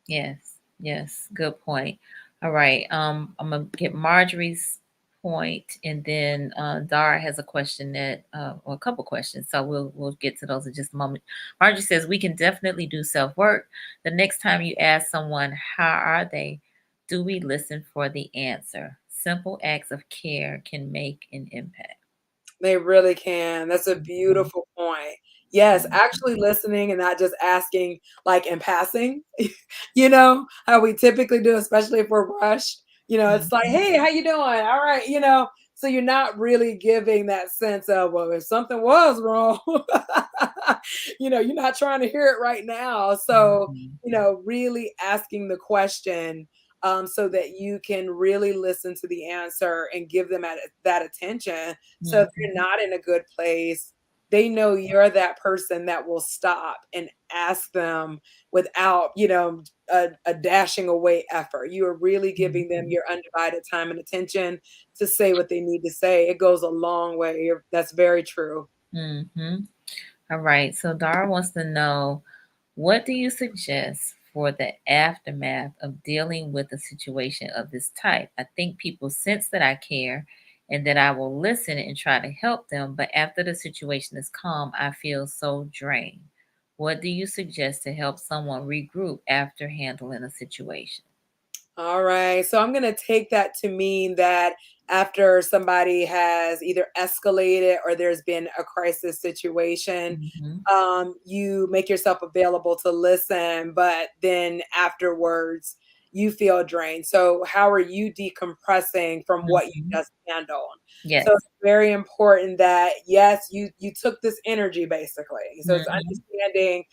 Yes, good point. All right, I'm gonna get Marjorie's point, and then Dara has a question that, or a couple questions, so we'll get to those in just a moment. Marjorie says we can definitely do self work. The next time you ask someone how are they, do we listen for the answer? Simple acts of care can make an impact. They really can. That's a beautiful point. Yes, actually listening and not just asking like in passing, how we typically do, especially if we're rushed. It's like, hey, how you doing? All right, so you're not really giving that sense of, well, if something was wrong, you're not trying to hear it right now. So, really asking the question, so that you can really listen to the answer and give them that attention. So if you're not in a good place, they know you're that person that will stop and ask them without, a dashing away effort. You are really giving them your undivided time and attention to say what they need to say. It goes a long way. That's very true. All right. So Dara wants to know, what do you suggest for the aftermath of dealing with a situation of this type? I think people sense that I care and that I will listen and try to help them, but after the situation is calm, I feel so drained. What do you suggest to help someone regroup after handling a situation? All right. So I'm going to take that to mean that after somebody has either escalated or there's been a crisis situation, you make yourself available to listen, but then afterwards you feel drained. So how are you decompressing from what you just handled? Yes. So it's very important that, yes, you took this energy basically. So it's understanding,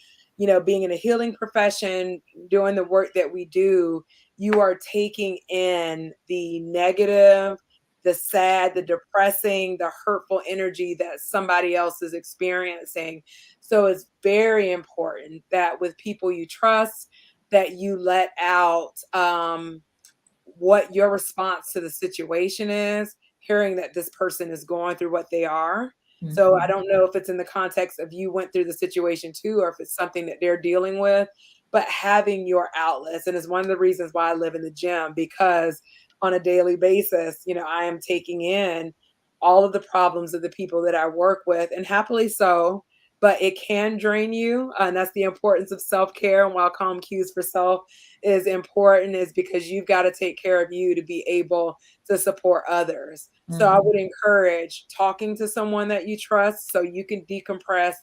being in a healing profession, doing the work that we do, you are taking in the negative, the sad, the depressing, the hurtful energy that somebody else is experiencing. So it's very important that with people you trust, that you let out what your response to the situation is, hearing that this person is going through what they are. So I don't know if it's in the context of you went through the situation too, or if it's something that they're dealing with, but having your outlets. And it's one of the reasons why I live in the gym, because on a daily basis, I am taking in all of the problems of the people that I work with, and happily so, but it can drain you. And that's the importance of self-care. And while calm cues for self is important, is because you've got to take care of you to be able to support others. So I would encourage talking to someone that you trust so you can decompress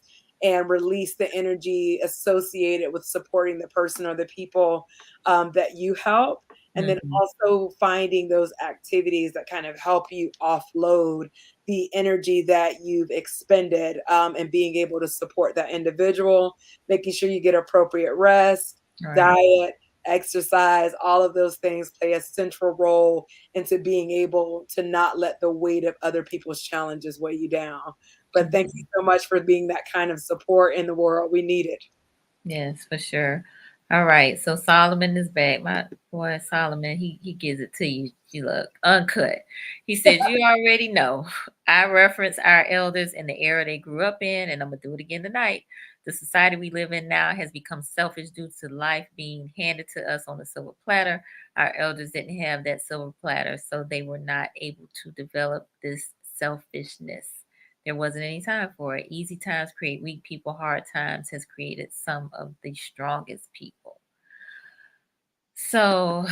and release the energy associated with supporting the person or the people that you help. And then also finding those activities that kind of help you offload the energy that you've expended, and being able to support that individual, making sure you get appropriate rest, diet, exercise, all of those things play a central role into being able to not let the weight of other people's challenges weigh you down. But thank you so much for being that kind of support in the world. We need it. Yes, for sure. All right. So Solomon is back. My boy Solomon, he gives it to you. You look uncut. He says, you already know. I reference our elders in the era they grew up in, and I'm gonna do it again tonight. The society we live in now has become selfish due to life being handed to us on a silver platter. Our elders didn't have that silver platter, so they were not able to develop this selfishness. There wasn't any time for it. Easy times create weak people. Hard times has created some of the strongest people. So,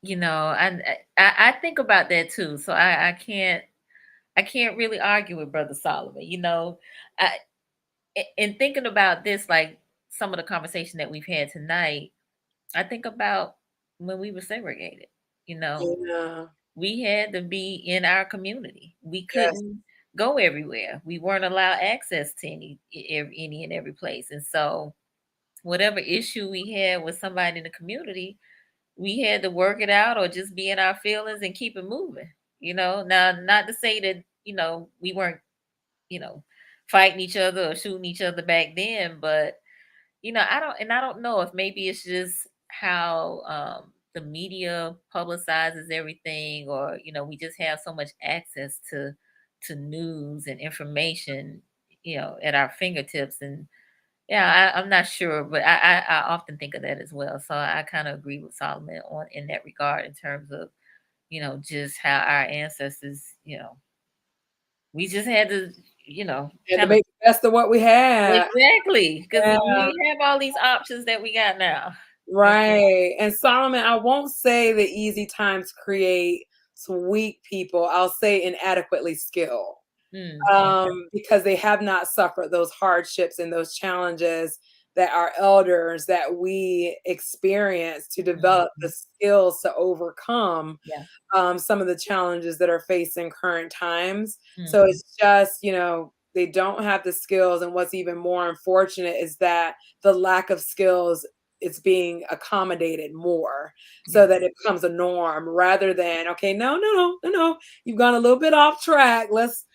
I think about that too. So I can't really argue with Brother Solomon. In thinking about this, like some of the conversation that we've had tonight, I think about when we were segregated. Yeah. We had to be in our community. We Yes. couldn't go everywhere. We weren't allowed access to any and every place. And so whatever issue we had with somebody in the community, we had to work it out or just be in our feelings and keep it moving. Now not to say that, we weren't, you know, fighting each other or shooting each other back then, but I don't know if maybe it's just how the media publicizes everything, or we just have so much access to news and information, at our fingertips. And yeah, I'm not sure, but I often think of that as well. So I kind of agree with Solomon on in that regard in terms of just how our ancestors, we just had to, Had to kind of. make the best of what we had. Exactly, because Yeah. we didn't have all these options that we got now. Right. And Solomon, I won't say that easy times create some weak people. I'll say inadequately skilled. Because they have not suffered those hardships and those challenges that our elders that we experienced to develop the skills to overcome some of the challenges that are faced in current times. So it's just, they don't have the skills. And what's even more unfortunate is that the lack of skills is being accommodated more so that it becomes a norm rather than, okay, no, you've gone a little bit off track. Let's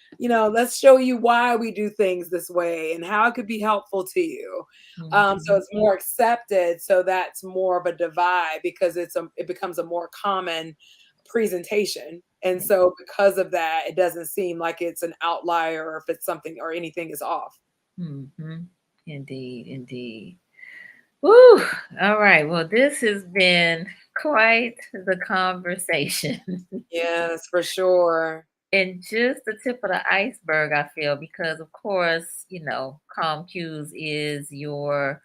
show you why we do things this way and how it could be helpful to you. So it's more accepted. So that's more of a divide because it becomes a more common presentation. And so because of that, it doesn't seem like it's an outlier or if it's something or anything is off. Indeed. Woo! All right. Well, this has been quite the conversation. Yes, for sure. And just the tip of the iceberg, I feel, because of course, Calm Cues is your,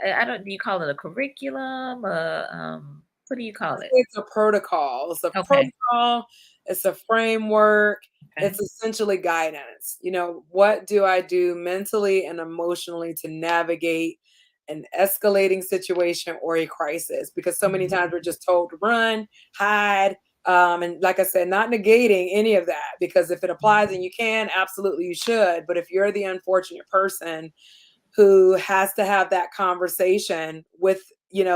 I don't, do you call it a curriculum? What do you call it? It's a protocol. It's a Okay. protocol. It's a framework. Okay. It's essentially guidance. What do I do mentally and emotionally to navigate an escalating situation or a crisis? Because so many times we're just told to run, hide, and like I said, not negating any of that, because if it applies and you can, absolutely you should. But if you're the unfortunate person who has to have that conversation with,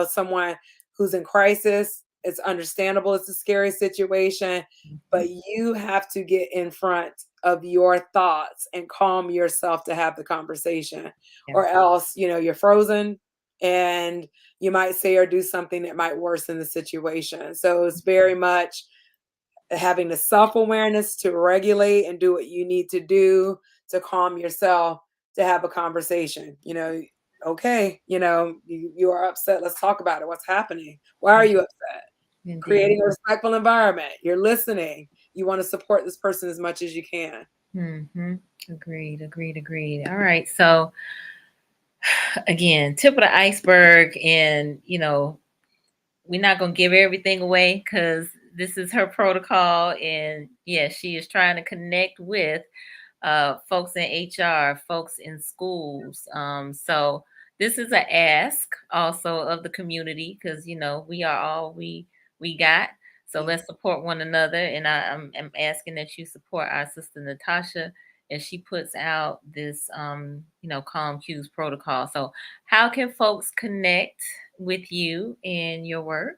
someone who's in crisis, it's understandable. It's a scary situation, but you have to get in front of your thoughts and calm yourself to have the conversation, or else, you're frozen and you might say or do something that might worsen the situation. So it's very much having the self-awareness to regulate and do what you need to do to calm yourself, to have a conversation. Okay, you are upset. Let's talk about it. What's happening? Why are you upset? Indeed. Creating a respectful environment. You're listening. You want to support this person as much as you can. Agreed. All right. So again, tip of the iceberg, and we're not going to give everything away because this is her protocol. And yes, she is trying to connect with folks in HR, folks in schools. So this is an ask also of the community, because we we got. So Yes. let's support one another. And I'm asking that you support our sister Natasha as she puts out this, Calm Cues protocol. So how can folks connect with you and your work?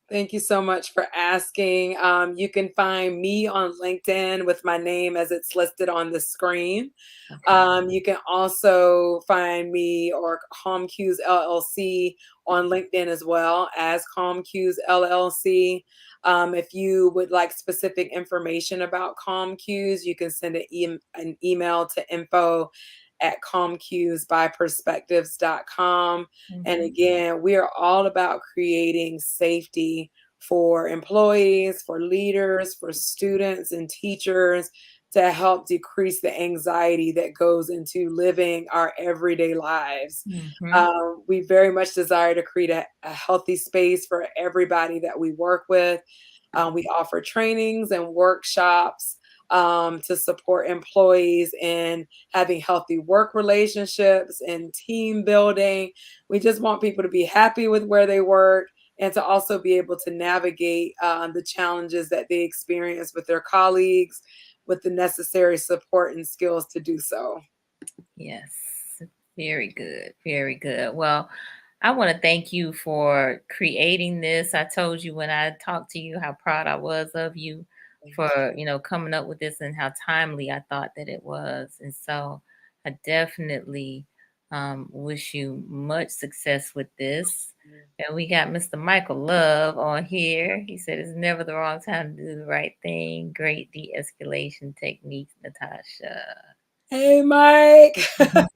Thank you so much for asking. You can find me on LinkedIn with my name as it's listed on the screen. Okay. You can also find me or Calm Cues LLC on LinkedIn as well as Calm Cues LLC. If you would like specific information about Calm Cues, you can send an email to info@calmcuesbyperspectives.com. And Mhm. again, we are all about creating safety for employees, for leaders, for students and teachers to help decrease the anxiety that goes into living our everyday lives. Mhm. We very much desire to create a healthy space for everybody that we work with. We offer trainings and workshops to support employees in having healthy work relationships and team building. We just want people to be happy with where they work and to also be able to navigate the challenges that they experience with their colleagues with the necessary support and skills to do so. Yes. Very good. Very good. Well, I want to thank you for creating this. I told you when I talked to you how proud I was of you Thank for, coming up with this and how timely I thought that it was. And so I definitely wish you much success with this. you. And we got Mr. Michael Love on here. He said it's never the wrong time to do the right thing. Great de-escalation techniques, Natasha. Hey, Mike. Thank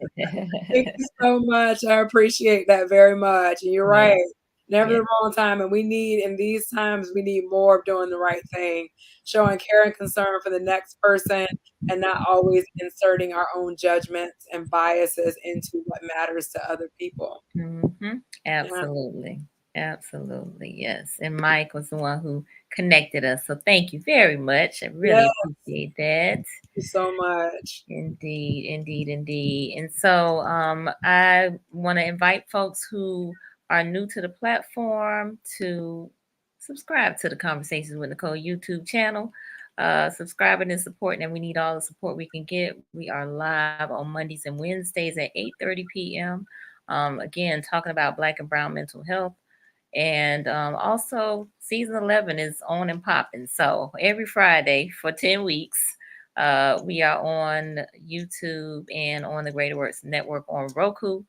you so much. I appreciate that very much. And you're Yeah, right. Never yeah. the wrong time. And in these times, we need more of doing the right thing, showing care and concern for the next person, and not always inserting our own judgments and biases into what matters to other people. Mhm. Yeah. Absolutely. Absolutely. Yes. And Mike was the one who connected us. So thank you very much. I Yeah. really appreciate that. Thank you so much. Indeed, indeed, indeed. And so I want to invite folks who are new to the platform to subscribe to the Conversations with Nicole YouTube channel. Subscribing and supporting, and we need all the support we can get. We are live on Mondays and Wednesdays at 8:30 p.m. Again, talking about Black and Brown mental health. And also, season 11 is on and popping. So every Friday for 10 weeks, we are on YouTube and on the Greater Works Network on Roku.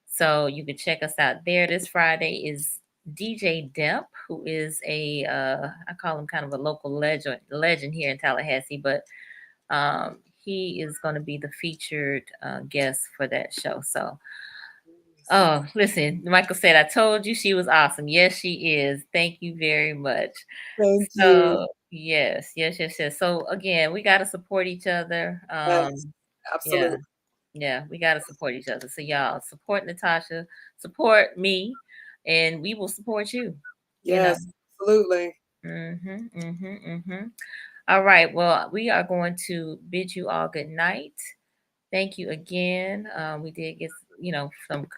So you can check us out there. This Friday is DJ Demp, who is I call him kind of a local legend here in Tallahassee, but he is going to be the featured guest for that show. So oh, listen, Michael said, I told you she was awesome. Yes, she is. Thank you very much. Thank you. So, yes, yes, yes, yes. So, again, we got to support each other. Yes, Yeah, absolutely. yeah, we got to support each other. So, y'all, support Natasha, support me, and we will support you, you know. Yes, absolutely. Mm-hmm, mm-hmm, mm-hmm. All right. Well, we are going to bid you all good night. Thank you again. We did get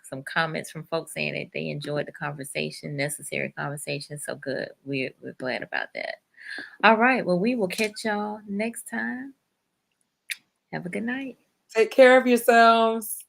some comments from folks saying that they enjoyed the conversation, necessary conversation. So good. We're glad about that. All right. Well, we will catch y'all next time. Have a good night. Take care of yourselves.